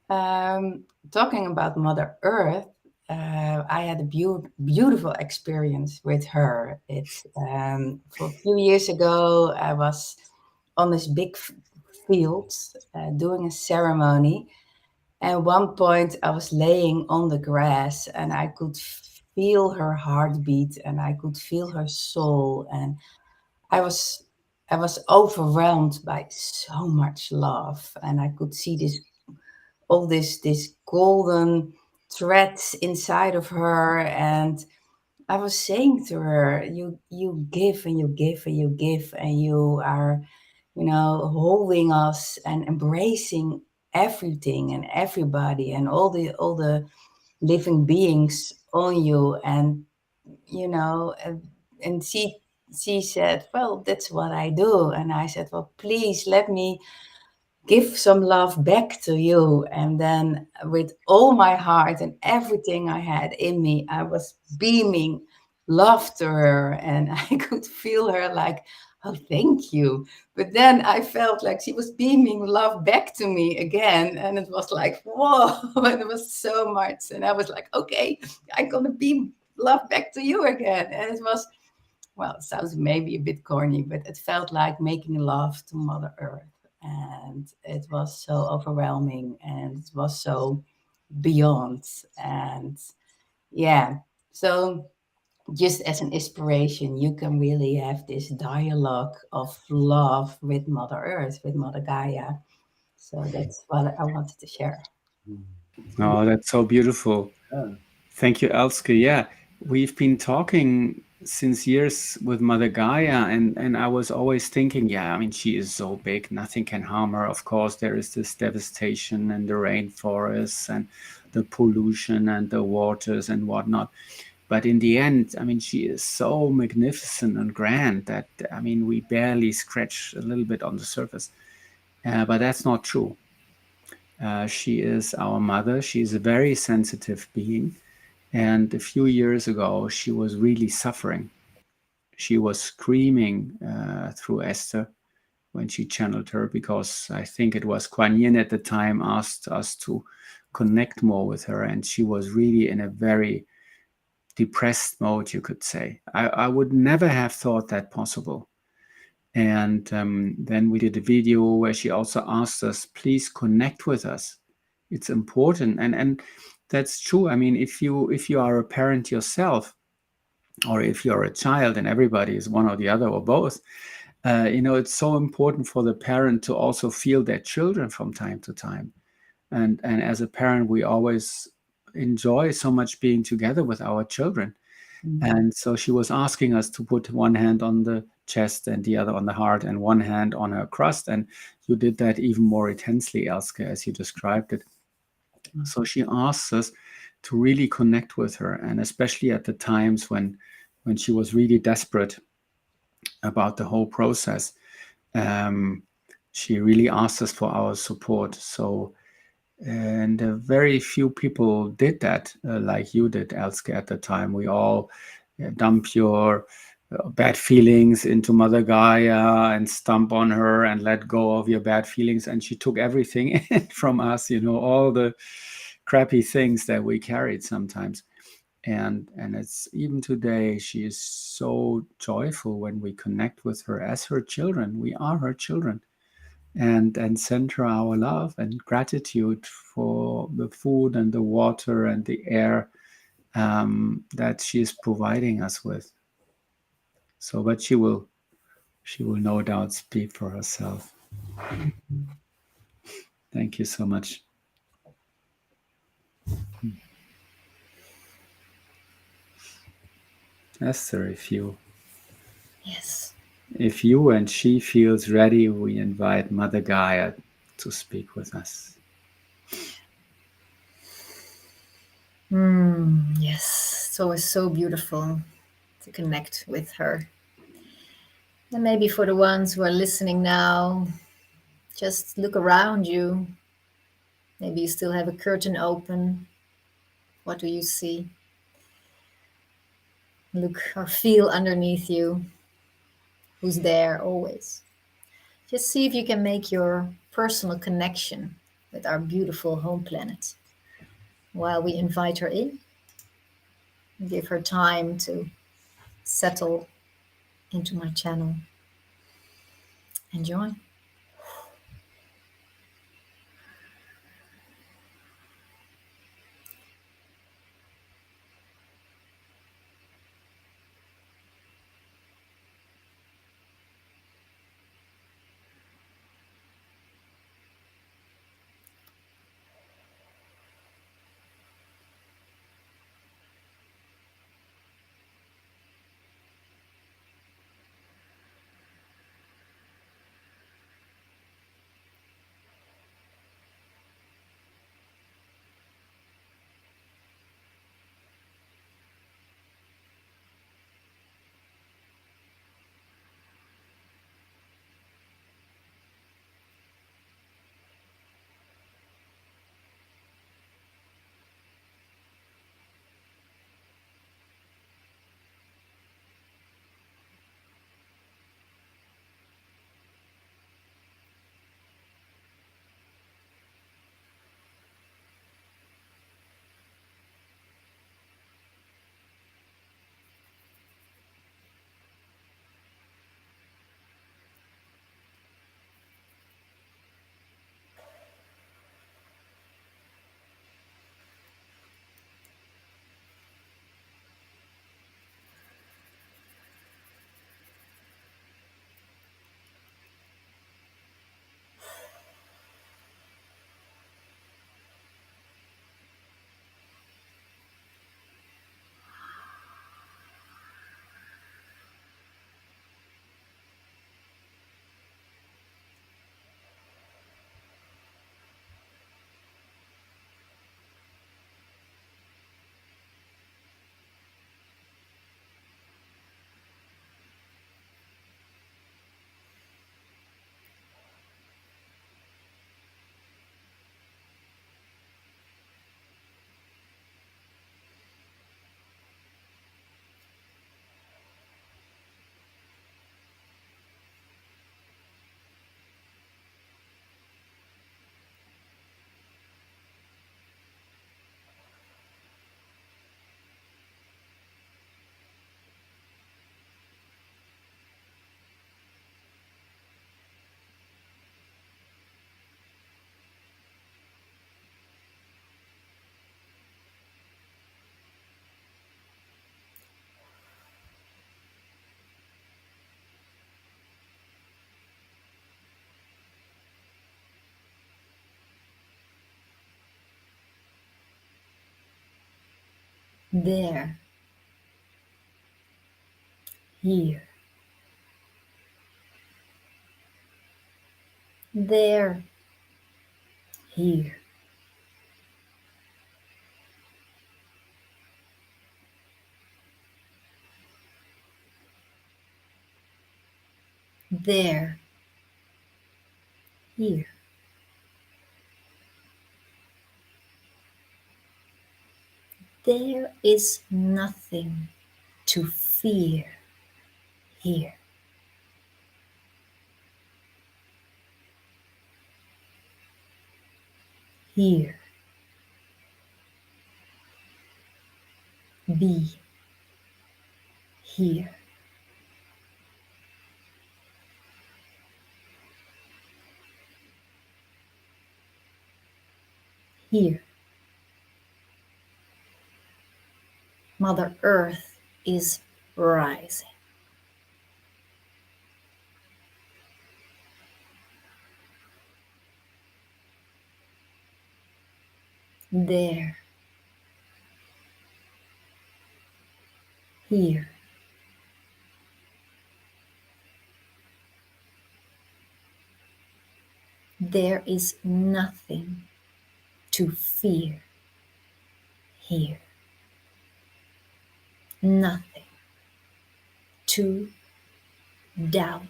talking about Mother Earth, I had a beautiful experience with her. It's for a few years ago, I was on this big field doing a ceremony. And at one point, I was laying on the grass, and I could feel her heartbeat, and I could feel her soul, and I was overwhelmed by so much love, and I could see this golden threads inside of her, and I was saying to her, you give and you give and you give, and you are, holding us and embracing everything and everybody and all the living beings on you. And and she said, well, that's what I do. And I said, well, please let me give some love back to you. And then with all my heart and everything I had in me, I was beaming love to her, and I could feel her like, oh, thank you. But then I felt like she was beaming love back to me again. And it was like, whoa, and it was so much. And I was like, okay, I'm going to beam love back to you again. And it was, well, it sounds maybe a bit corny, but it felt like making love to Mother Earth. And it was so overwhelming, and it was so beyond. And yeah, so just as an inspiration, you can really have this dialogue of love with Mother Earth, with Mother Gaia. So that's what I wanted to share. Oh, that's so beautiful. Yeah. Thank you, Elske. Yeah, we've been talking since years with Mother Gaia, and I was always thinking, yeah, I mean, she is so big, nothing can harm her. Of course, there is this devastation and the rainforests and the pollution and the waters and whatnot. But in the end, I mean, she is so magnificent and grand that, I mean, we barely scratch a little bit on the surface. But that's not true. She is our mother. She is a very sensitive being. And a few years ago, she was really suffering. She was screaming through Esther when she channeled her, because I think it was Kuan Yin at the time asked us to connect more with her. And she was really in a very depressed mode, you could say. I would never have thought that possible. And then we did a video where she also asked us, please connect with us. It's important. And that's true. I mean, if you are a parent yourself, or if you're a child, and everybody is one or the other or both, it's so important for the parent to also feel their children from time to time. And as a parent, we always enjoy so much being together with our children. And so she was asking us to put one hand on the chest and the other on the heart and one hand on her crust. And you did that even more intensely, Elske, as you described it. So she asks us to really connect with her, and especially at the times when she was really desperate about the whole process, she really asked us for our support. So, and very few people did that, like you did, Elske, at the time. We all dump your bad feelings into Mother Gaia and stomp on her and let go of your bad feelings. And she took everything from us, all the crappy things that we carried sometimes. And it's even today, she is so joyful when we connect with her as her children. We are her children, and send her our love and gratitude for the food and the water and the air that she is providing us with. So, but she will no doubt speak for herself. Thank you so much. Esther, Yes. if you and she feels ready, we invite Mother Gaia to speak with us. Yes, it's always so beautiful to connect with her. And maybe for the ones who are listening now, just look around you. Maybe you still have a curtain open. What do you see? Look or feel underneath you. Who's there always? Just see if you can make your personal connection with our beautiful home planet while we invite her in. Give her time to settle into my channel. Enjoy. there, here, there, here, there, here. There is nothing to fear here. Here. Be here. Here. Mother Earth is rising. There. Here. There is nothing to fear here. Nothing to doubt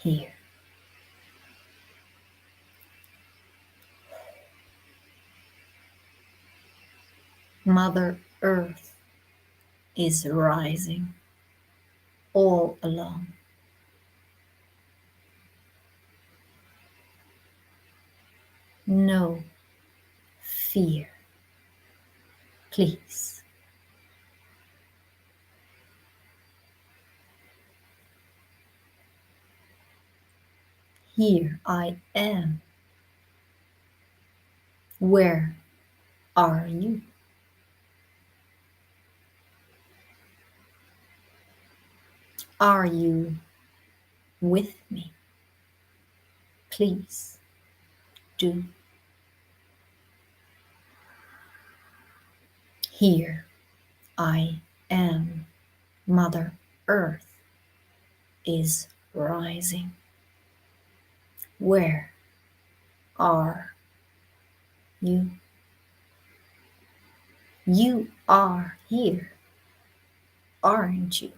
here. Mother Earth is rising all along. No fear, please. Here I am. Where are you? Are you with me? Please do. Here I am. Mother Earth is rising. Where are you? You are here, aren't you?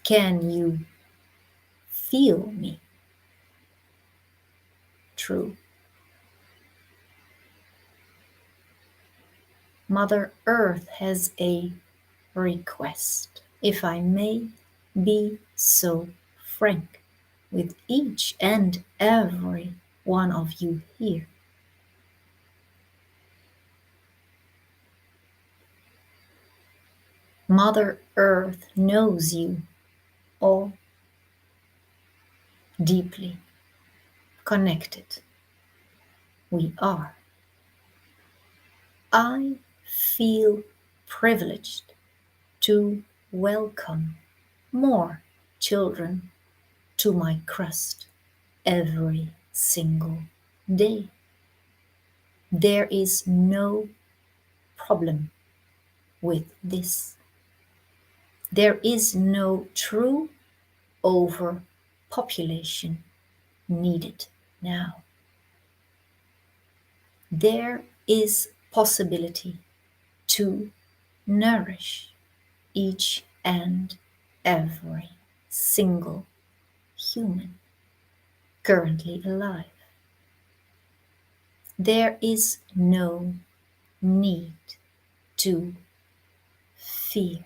Can you feel me? True. Mother Earth has a request, if I may be so frank with each and every one of you here. Mother Earth knows you all deeply connected. We are. I feel privileged to welcome more children to my crust every single day. There is no problem with this. There is no true overpopulation needed now. There is possibility to nourish each and every single human currently alive. There is no need to fear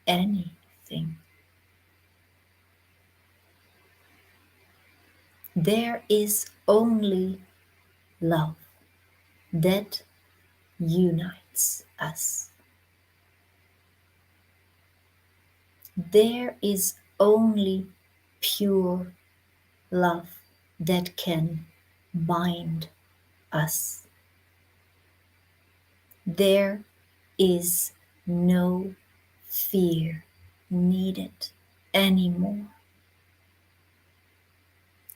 anything. There is only love that unites us. There is only pure love that can bind us. There is no fear needed anymore.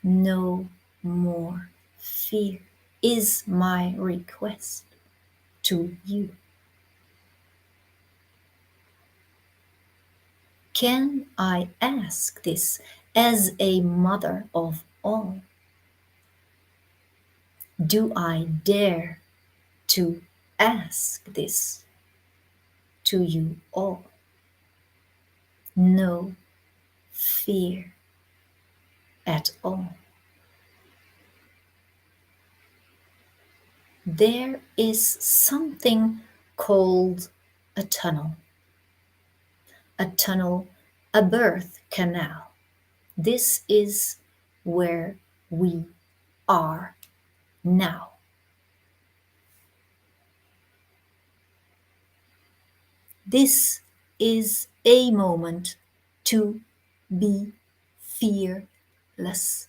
No more fear. is my request to you. Can I ask this as a mother of all? Do I dare to ask this to you all? No fear at all. There is something called a tunnel, a birth canal. This is where we are now. This is a moment to be fearless.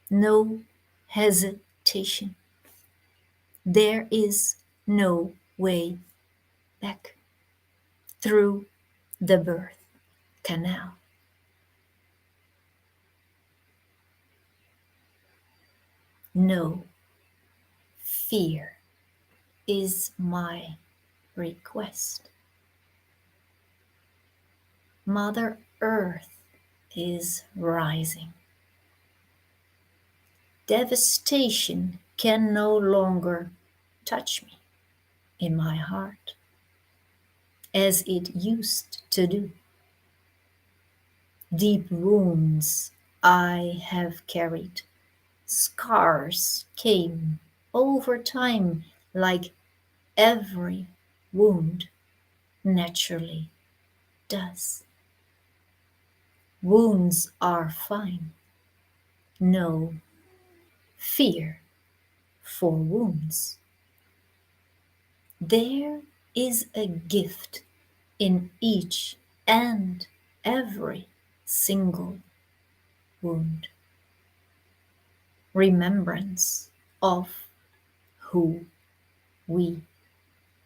No hesitation. There is no way back through the birth canal. No fear is my request. Mother Earth is rising. Devastation can no longer touch me in my heart as it used to do. Deep wounds I have carried, scars came over time like every wound naturally does. Wounds are fine. No fear for wounds. There is a gift in each and every single wound. Remembrance of who we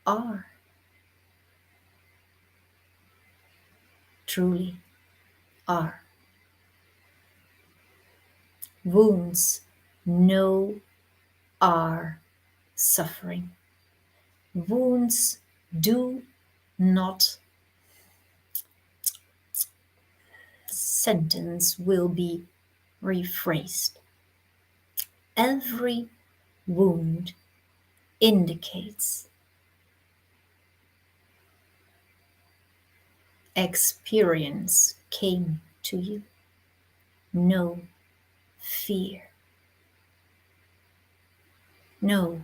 are, truly are. Wounds know our suffering. Wounds do not. Sentence will be rephrased. Every wound indicates experience came to you. No fear. No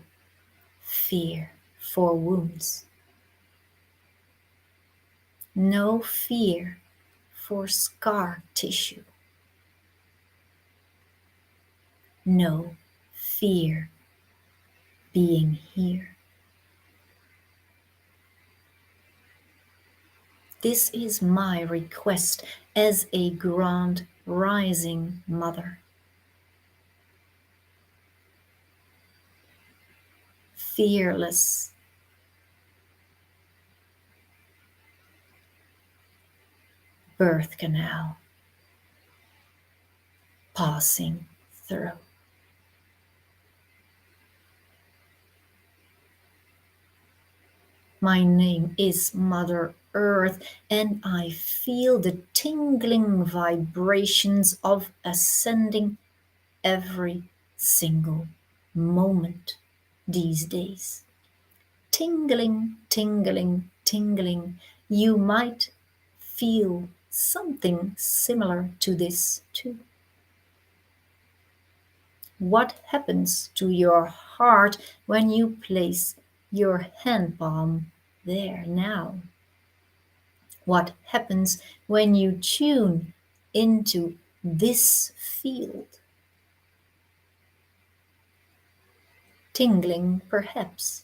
fear for wounds. No fear for scar tissue. No fear being here. This is my request as a grand rising mother. Fearless, birth canal, passing through. My name is Mother Earth, and I feel the tingling vibrations of ascending every single moment these days. Tingling, tingling, tingling. You might feel something similar to this too. What happens to your heart when you place your hand palm there now? What happens when you tune into this field? Tingling, perhaps.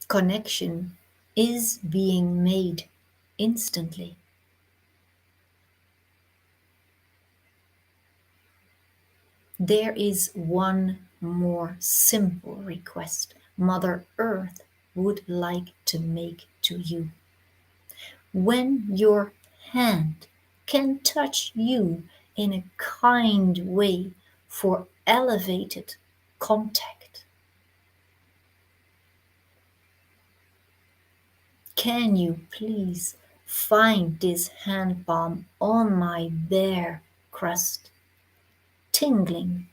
Connection is being made instantly. There is one more simple request Mother Earth would like to make to you. When your hand can touch you in a kind way for elevated contact. Can you please find this hand palm on my bare crust? Tingling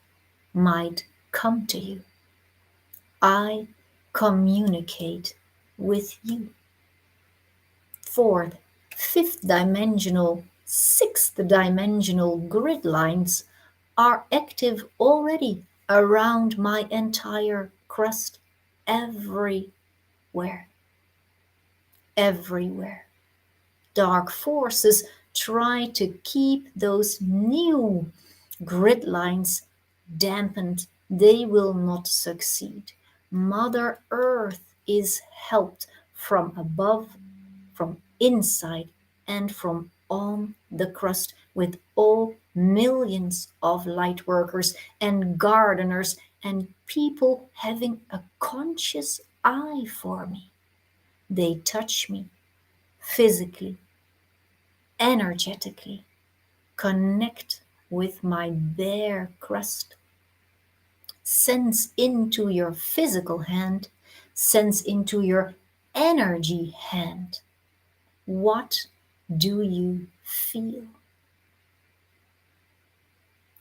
might come to you. I communicate with you. Fourth, fifth dimensional, sixth dimensional grid lines are active already around my entire crust, everywhere. Everywhere. Dark forces try to keep those new grid lines dampened. They will not succeed. Mother Earth is helped from above, from inside, and from on the crust with all millions of light workers and gardeners and people having a conscious eye for me. They touch me physically, energetically, connect with my bare crust. Sense into your physical hand, sense into your energy hand. What do you feel?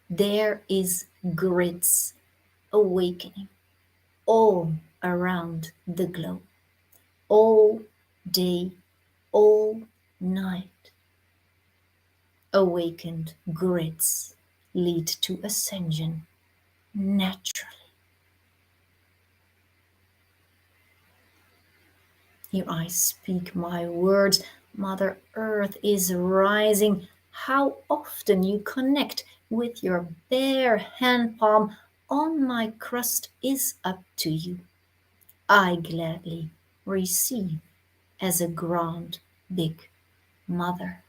There is grids awakening all around the globe, all day, all night. Awakened grids lead to ascension naturally. Here I speak my words. Mother Earth is rising. How often you connect with your bare hand palm on my crust is up to you. I gladly receive as a grand big mother.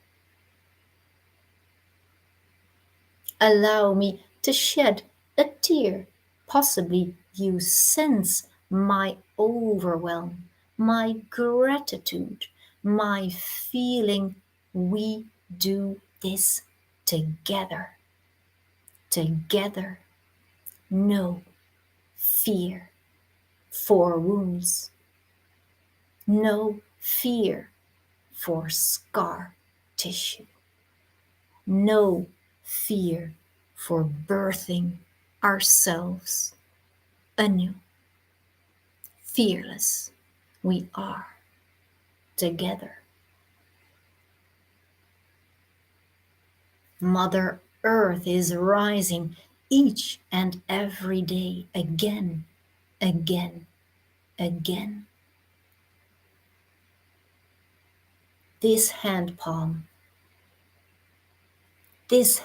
Allow me to shed a tear. Possibly you sense my overwhelm, my gratitude, my feeling. We do this together. Together. No fear for wounds. No fear for scar tissue. No fear for birthing ourselves anew. Fearless we are together. Mother Earth is rising each and every day again, again, again. This hand palm, these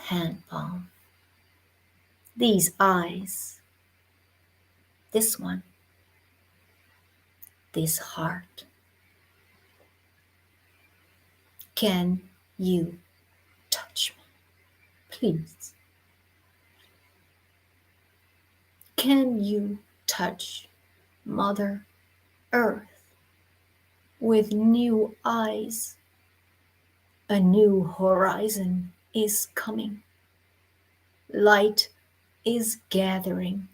eyes, this one, this heart. Can you touch me, please? Can you touch Mother Earth with new eyes? A new horizon is coming. Light is gathering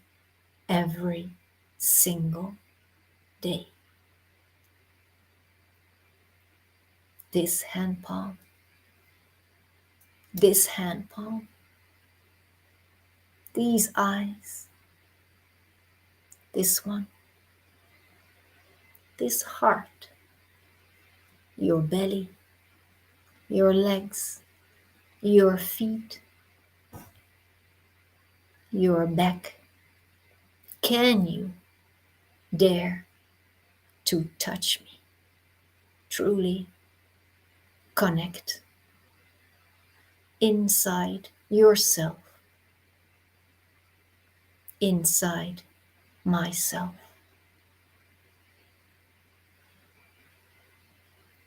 every single day. This hand palm, these eyes, this one, this heart, your belly, your legs, your feet, your back. Can you dare to touch me? Truly connect inside yourself, inside myself.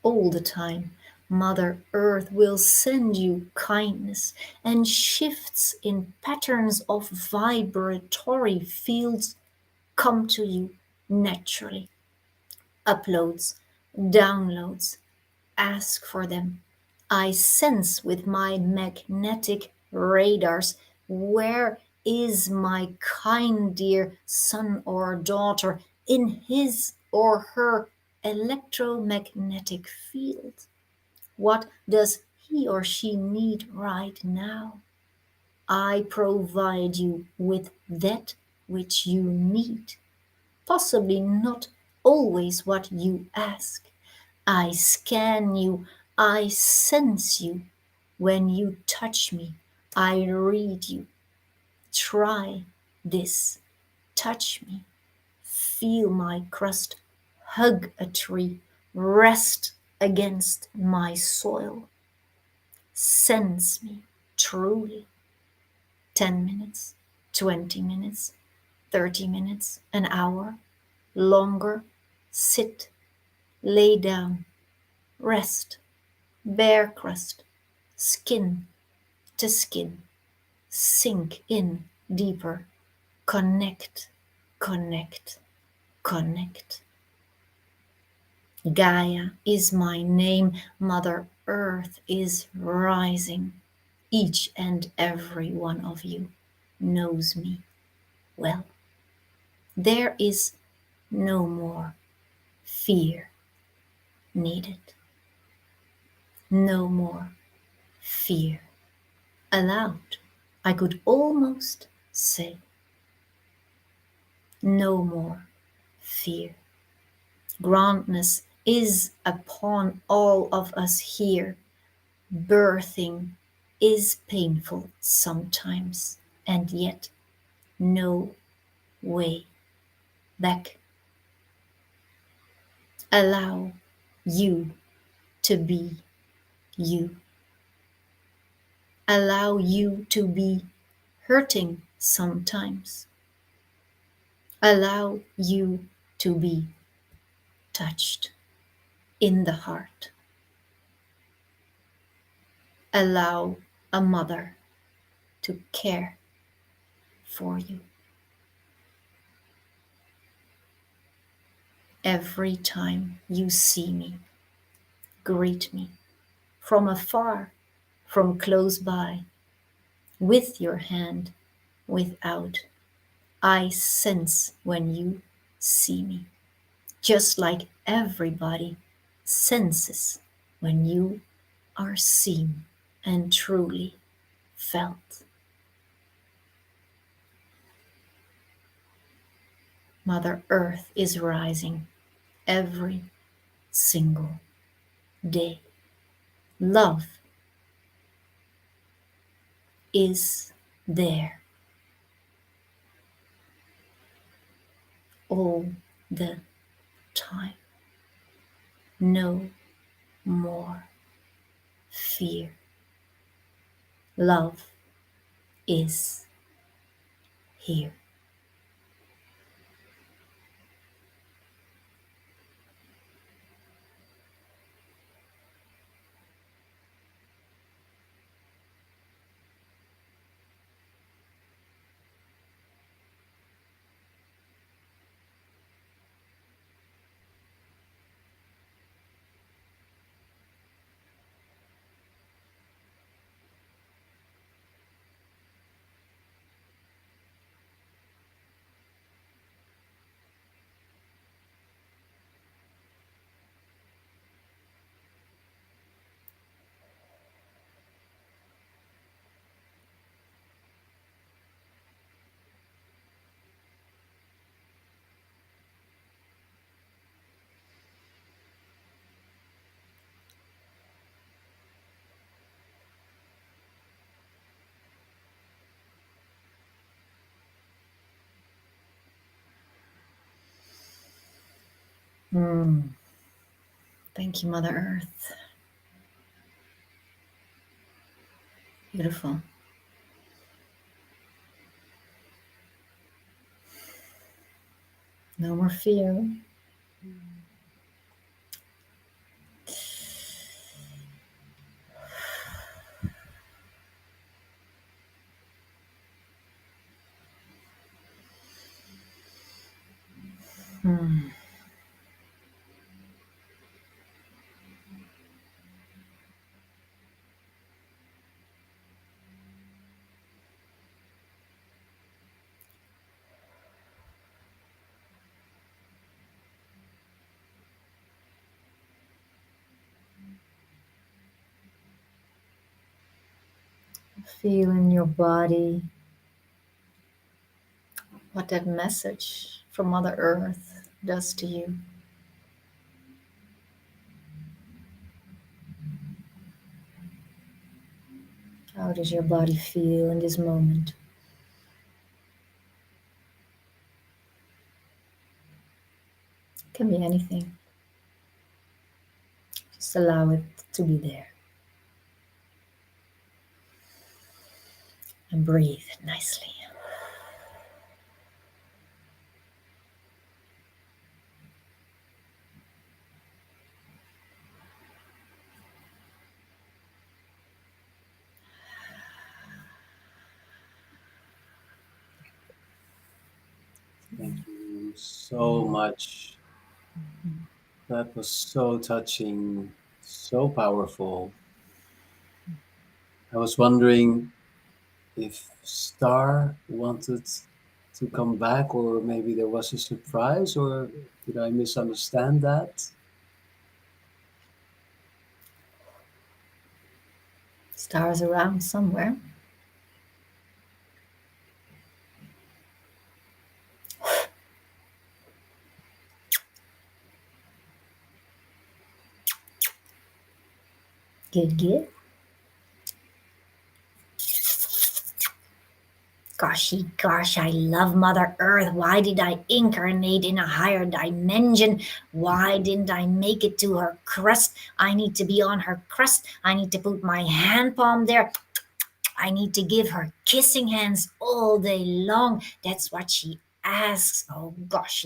All the time, Mother Earth will send you kindness and shifts in patterns of vibratory fields come to you naturally. Uploads, downloads, ask for them. I sense with my magnetic radars. Where is my kind dear son or daughter in his or her electromagnetic field? What does he or she need right now? I provide you with that which you need, possibly not always what you ask. I scan you, I sense you. When you touch me, I read you. Try this. Touch me. Feel my crust. Hug a tree. Rest against my soil. Sense me truly. 10 minutes, 20 minutes, 30 minutes, an hour, longer. Sit, lay down, rest, bare crust, skin to skin, sink in deeper, connect, connect, connect. Gaia is my name, Mother Earth is rising. Each and every one of you knows me well. There is no more fear needed. No more fear allowed. I could almost say no more fear. Grandness is upon all of us here. Birthing is painful sometimes, and yet no way back. Allow you to be you. Allow you to be hurting sometimes. Allow you to be touched in the heart. Allow a mother to care for you. Every time you see me, greet me from afar, from close by, with your hand, without. I sense when you see me, just like everybody senses when you are seen and truly felt. Mother Earth is rising every single day. Love is there all the time. No more fear. Love is here. Thank you, Mother Earth. Beautiful. No more fear. Feel in your body what that message from Mother Earth does to you. How does your body feel in this moment? Can be anything. Just allow it to be there. And breathe nicely. Thank you so much. That was so touching, so powerful. I was wondering if Star wanted to come back, or maybe there was a surprise, or did I misunderstand that? Stars around somewhere. Good, good. Gosh, I love Mother Earth. Why did I incarnate in a higher dimension? Why didn't I make it to her crust? I need to be on her crust. I need to put my hand palm there. I need to give her kissing hands all day long. That's what she asks. Oh, gosh,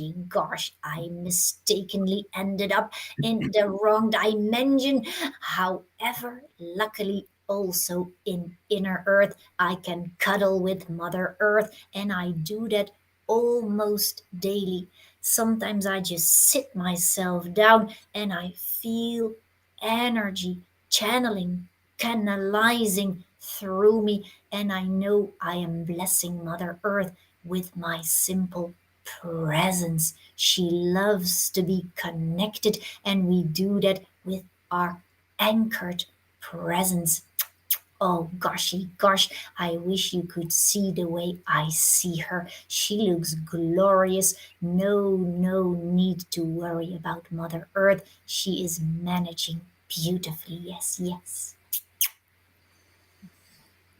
I mistakenly ended up in the wrong dimension. However, luckily, also in inner earth, I can cuddle with Mother Earth, and I do that almost daily. Sometimes I just sit myself down and I feel energy channeling, canalizing through me, and I know I am blessing Mother Earth with my simple presence. She loves to be connected, and we do that with our anchored presence. Oh, gosh, I wish you could see the way I see her. She looks glorious. No need to worry about Mother Earth. She is managing beautifully. Yes, yes.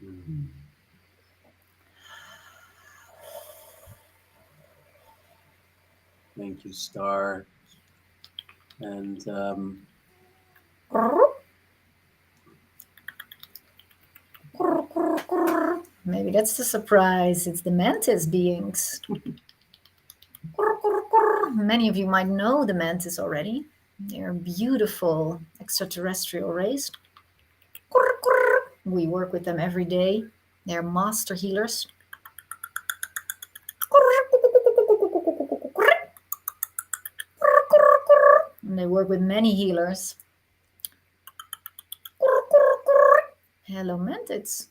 Mm. Thank you, Star. And Maybe that's the surprise. It's the mantis beings. Many of you might know the mantis already. They're beautiful extraterrestrial race. We work with them every day. They're master healers. And they work with many healers. Hello, mantids.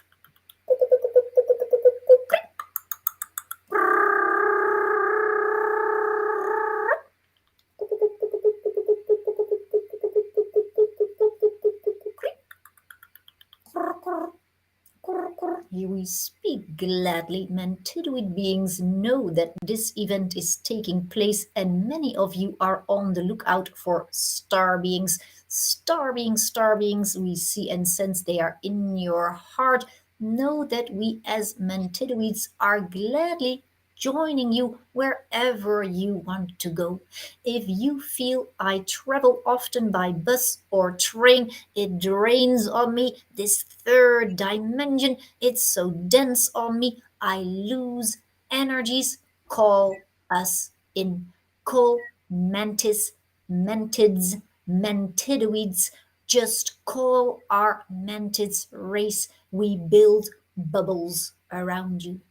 Here we speak gladly. Mantidoid beings know that this event is taking place, and many of you are on the lookout for star beings. Star beings, we see and sense they are in your heart. Know that we as Mantidoids are gladly joining you wherever you want to go. If you feel I travel often by bus or train, it drains on me. This third dimension, it's so dense on me, I lose energies. Call us in. Call mantis, mantids, mantidoids. Just call our mantids race. We build bubbles around you.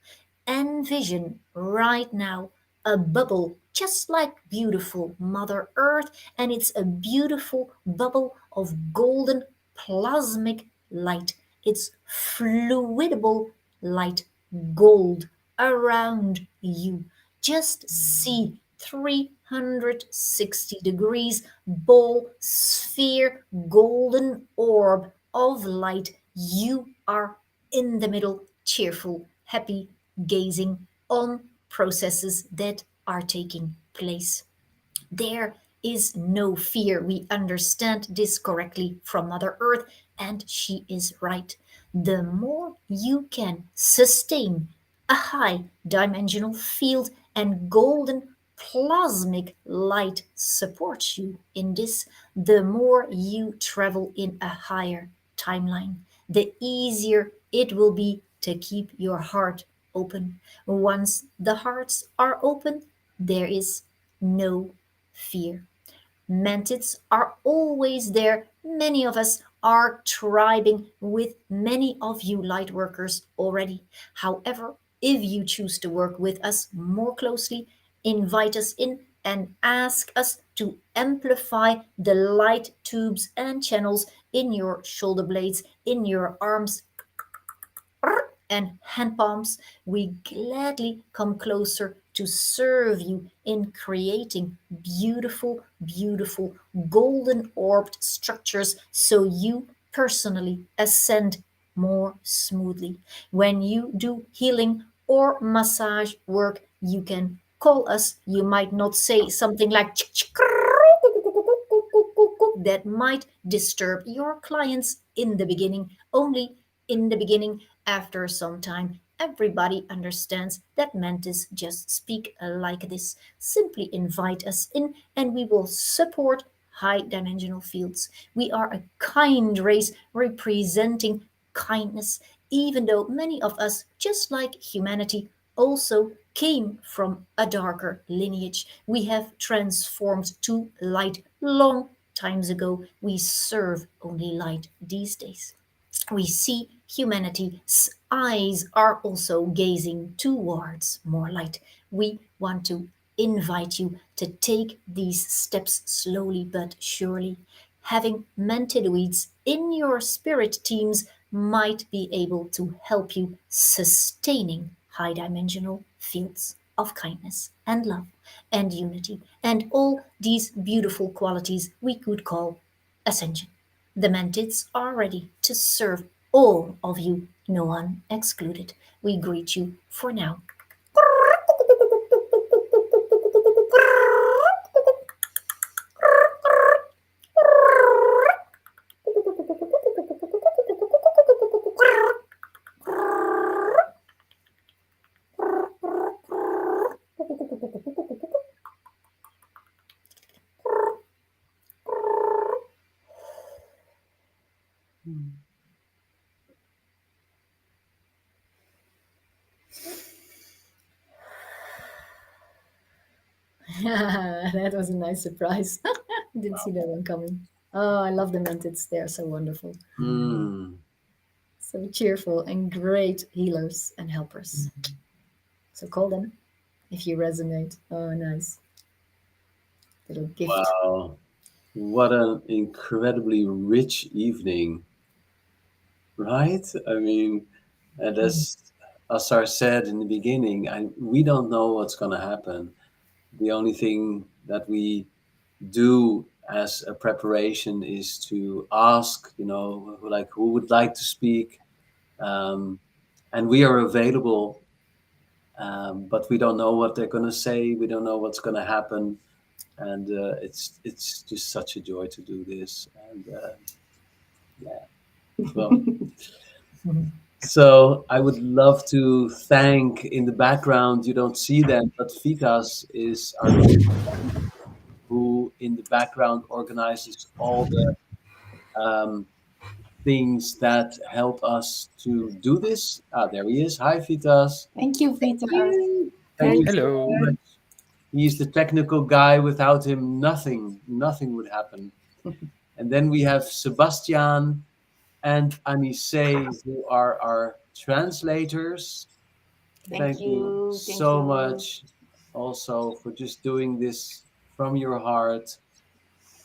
Envision right now a bubble just like beautiful Mother Earth, and it's a beautiful bubble of golden plasmic light. It's fluidable light, gold around you. Just see 360 degrees ball, sphere, golden orb of light. You are in the middle, cheerful, happy, gazing on processes that are taking place. There is no fear. We understand this correctly from Mother Earth, and she is right. The more you can sustain a high dimensional field and golden plasmic light supports you in this, the more you travel in a higher timeline, the easier it will be to keep your heart open. Once the hearts are open, there is no fear. Mantids are always there. Many of us are tribing with many of you light workers already. However, if you choose to work with us more closely, invite us in and ask us to amplify the light tubes and channels in your shoulder blades, in your arms, and hand palms, we gladly come closer to serve you in creating beautiful, beautiful golden orbed structures so you personally ascend more smoothly. When you do healing or massage work, you can call us. You might not say something like that might disturb your clients in the beginning, only in the beginning. After some time, everybody understands that mantis just speak like this. Simply invite us in and we will support high dimensional fields. We are a kind race representing kindness, even though many of us, just like humanity, also came from a darker lineage. We have transformed to light long times ago. We serve only light these days. We see humanity's eyes are also gazing towards more light. We want to invite you to take these steps slowly but surely. Having mantidoids in your spirit teams might be able to help you sustaining high dimensional fields of kindness and love and unity and all these beautiful qualities we could call ascension. The mantids are ready to serve all of you, no one excluded. We greet you for now. That was a nice surprise. Didn't see that one coming. Oh, I love the mantids. They are so wonderful. Mm. So cheerful and great healers and helpers. So call them if you resonate. Oh, nice. Little gift. Wow. What an incredibly rich evening, right? I mean, and as Asar said in the beginning, we don't know what's going to happen. The only thing that we do as a preparation is to ask, like who would like to speak, and we are available, but we don't know what they're going to say. We don't know what's going to happen, and it's just such a joy to do this. And yeah, well, so I would love to thank in the background. You don't see them, but Vitas is our who in the background organizes all the things that help us to do this. Ah, there he is. Hi, Vitas. Thank you, Thank Vitas. you. Thank you Thanks a so Hello. lot. much. He's the technical guy. Without him, nothing would happen. And then we have Sebastian and Anise, who are our translators. Thank Thank you you. Thank so you. much also for just doing this from your heart.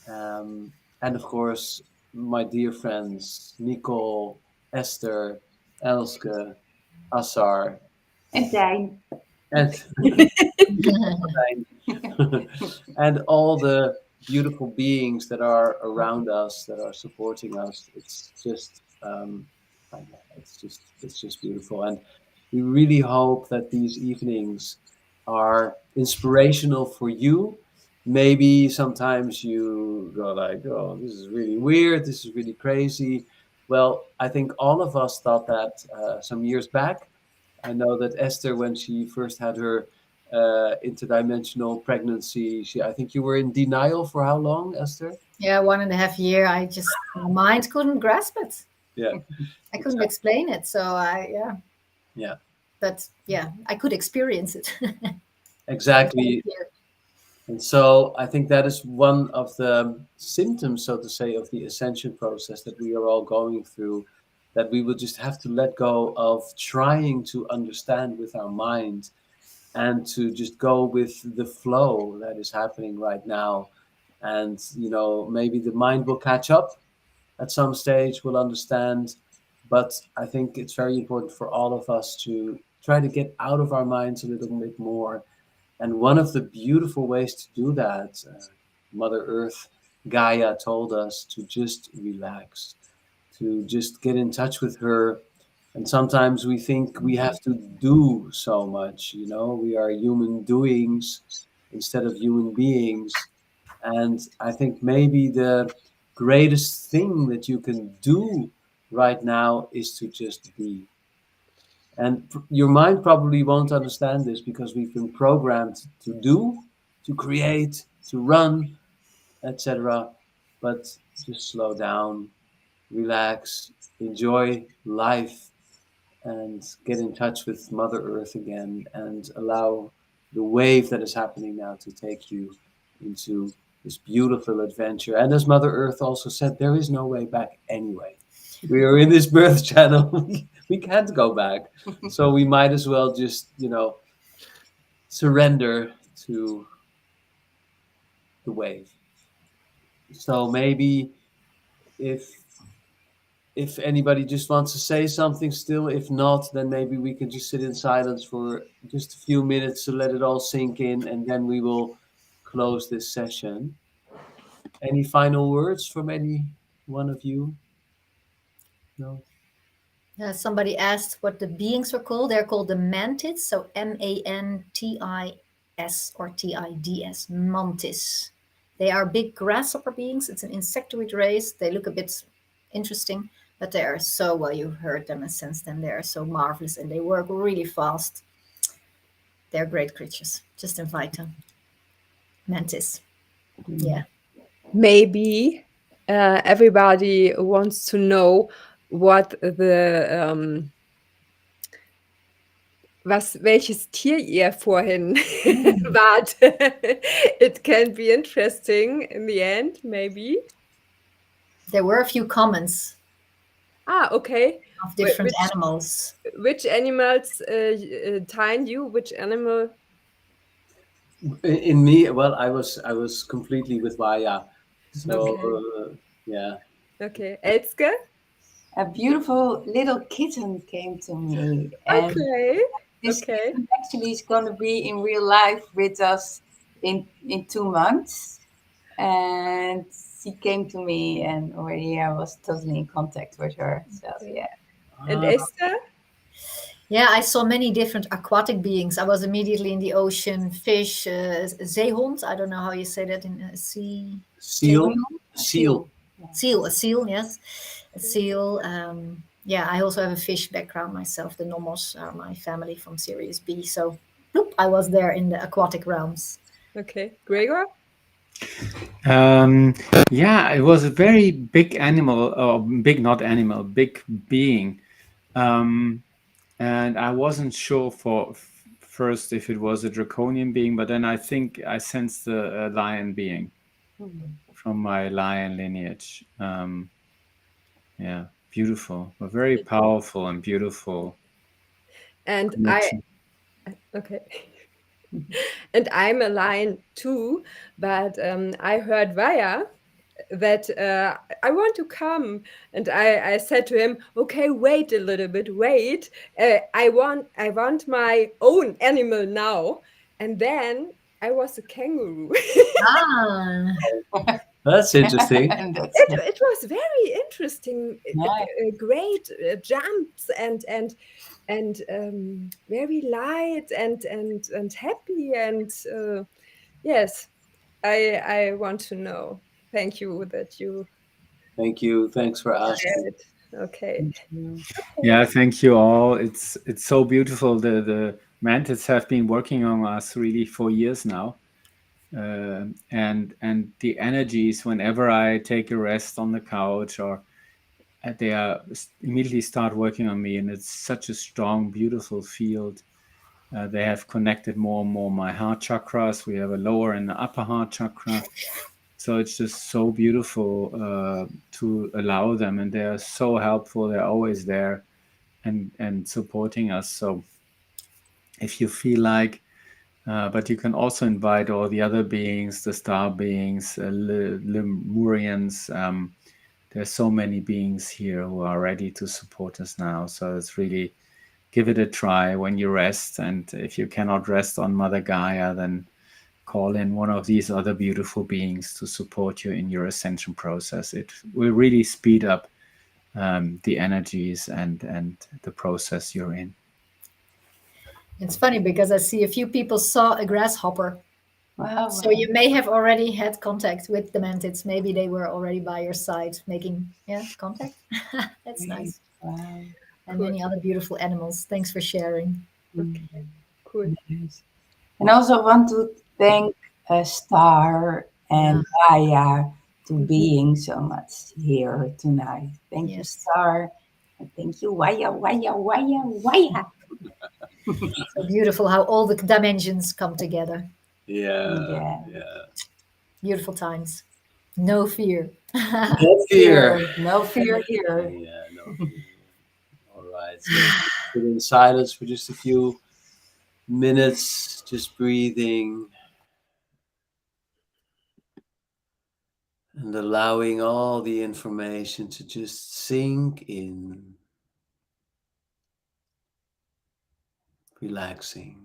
Um, and of course, my dear friends, Nicole, Esther, Elske, Assar, And Tijn. and and all the beautiful beings that are around us, that are supporting us. It's just Yeah, it's just beautiful, and we really hope that these evenings are inspirational for you. Maybe sometimes you go like, "Oh, this is really weird. This is really crazy." Well, I think all of us thought that some years back. I know that Esther, when she first had her interdimensional pregnancy, I think you were in denial for how long, Esther? Yeah, 1.5 year. My mind couldn't grasp it. Yeah, I couldn't exactly. explain it. So yeah, Yeah, but yeah, I could experience it. It was very exactly. clear. And so I think that is one of the symptoms, so to say, of the ascension process that we are all going through, that we will just have to let go of trying to understand with our mind and to just go with the flow that is happening right now. And, maybe the mind will catch up at some stage, will understand. But I think it's very important for all of us to try to get out of our minds a little bit more, and one of the beautiful ways to do that, Mother Earth, Gaia told us to just relax, to just get in touch with her. And sometimes we think we have to do so much, we are human doings instead of human beings. And I think maybe the greatest thing that you can do right now is to just be. And your mind probably won't understand this because we've been programmed to do, to create, to run, etc. But just slow down, relax, enjoy life, and get in touch with Mother Earth again and allow the wave that is happening now to take you into this beautiful adventure. And as Mother Earth also said, there is no way back anyway. We are in this birth channel. We can't go back. So we might as well just, surrender to the wave. So maybe if if anybody just wants to say something still, if not, then maybe we can just sit in silence for just a few minutes to let it all sink in, and then we will close this session. Any final words from any one of you? No? Somebody asked what the beings were called. They're called the mantids, so Mantis or Tids, mantis. They are big grasshopper beings. It's an insectoid race. They look a bit interesting, but they are so well. You heard them and sensed them. They are so marvelous, and they work really fast. They're great creatures. Just invite them. Mantis. Yeah. Maybe everybody wants to know what welches Tier ihr vorhin wart. It can be interesting in the end, maybe. There were a few comments Okay. of different animals. Which animals tied you? Which animal? In me, well, I was completely with Vaya. So Okay. yeah. Okay. Elske? A beautiful little kitten came to me, and Okay. this Okay. kitten actually is going to be in real life with us in 2 months. And she came to me, and already I was totally in contact with her. So yeah. And Ah, Esther? Yeah, I saw many different aquatic beings. I was immediately in the ocean, fish, zeehond. I don't know how you say that in sea. seal, seal. Seal. Yeah. Seal, a seal, yes. A seal. Yeah, I also have a fish background myself. The Nomos are my family from Sirius B. So, bloop, I was there in the aquatic realms. Okay. Gregor? Yeah, it was a very big animal, or big, not animal, big being. And I wasn't sure first if it was a draconian being, but then I think I sensed a lion being from my lion lineage. Yeah, beautiful, a very powerful and beautiful And connection. okay. And I'm a lion too, but I heard Vaya that I want to come, and I said to him, okay, wait a little bit, wait. I want my own animal now, and then I was a kangaroo. Ah, That's interesting. That's It was very interesting, nice. great jumps and very light and happy and yes, I want to know. Thank you that you Thank you. Thanks for asking. shared. Okay. Thank you. Okay. Yeah, thank you all. It's so beautiful. The mantids have been working on us really for years now, and the energies. Whenever I take a rest on the couch, or they are immediately start working on me, and it's such a strong, beautiful field. They have connected more and more my heart chakras. We have a lower and an upper heart chakra. So it's just so beautiful to allow them, and they are so helpful. They're always there and supporting us. So if you feel like, but you can also invite all the other beings, the star beings, Lemurians. There's so many beings here who are ready to support us now. So it's really, give it a try when you rest. And if you cannot rest on Mother Gaia, then call in one of these other beautiful beings to support you in your ascension process. It will really speed up the energies and the process you're in. It's funny because I see a few people saw a grasshopper. Wow. So you may have already had contact with the mantids. Maybe they were already by your side making contact. That's nice. Wow. And Cool. many other beautiful animals. Thanks for sharing. Okay. Cool. Nice. And also want to thank Star and Gaia to being so much here tonight. Thank you, Yes. Star. And thank you, Waya, Waya, Waya, Waya. So beautiful how all the dimensions come together. Yeah. Beautiful times. No fear. No fear. No fear here. Yeah, no fear. All right. So sit in silence for just a few minutes, just breathing and allowing all the information to just sink in, relaxing.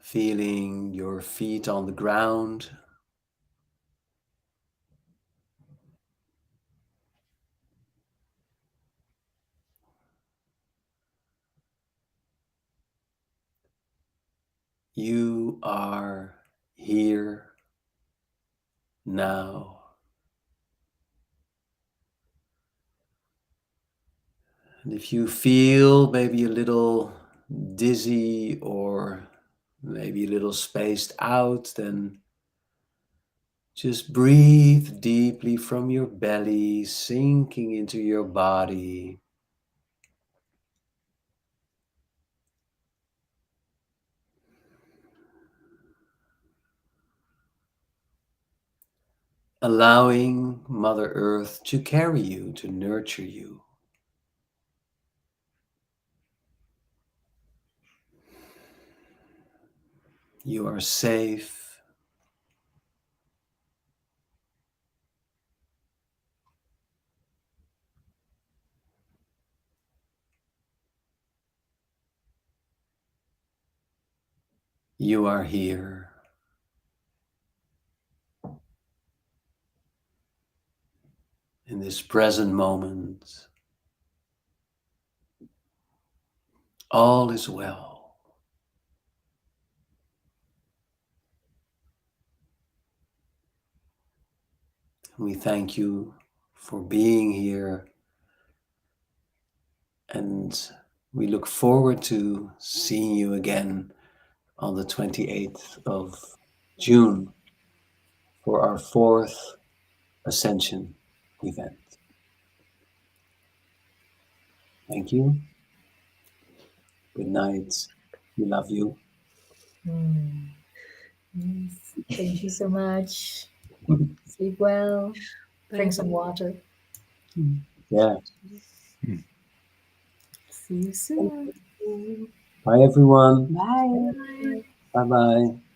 Feeling your feet on the ground. You are here now. And if you feel maybe a little dizzy or maybe a little spaced out, then just breathe deeply from your belly, sinking into your body. Allowing Mother Earth to carry you, to nurture you. You are safe. You are here. In this present moment, all is well. We thank you for being here, and we look forward to seeing you again on the 28th of June for our 4th Ascension event. Thank you. Good night. We love you. Yes. Thank you so much. Sleep well. Drink some water. Yeah. See you soon. Bye, everyone. Bye. Bye. Bye-bye.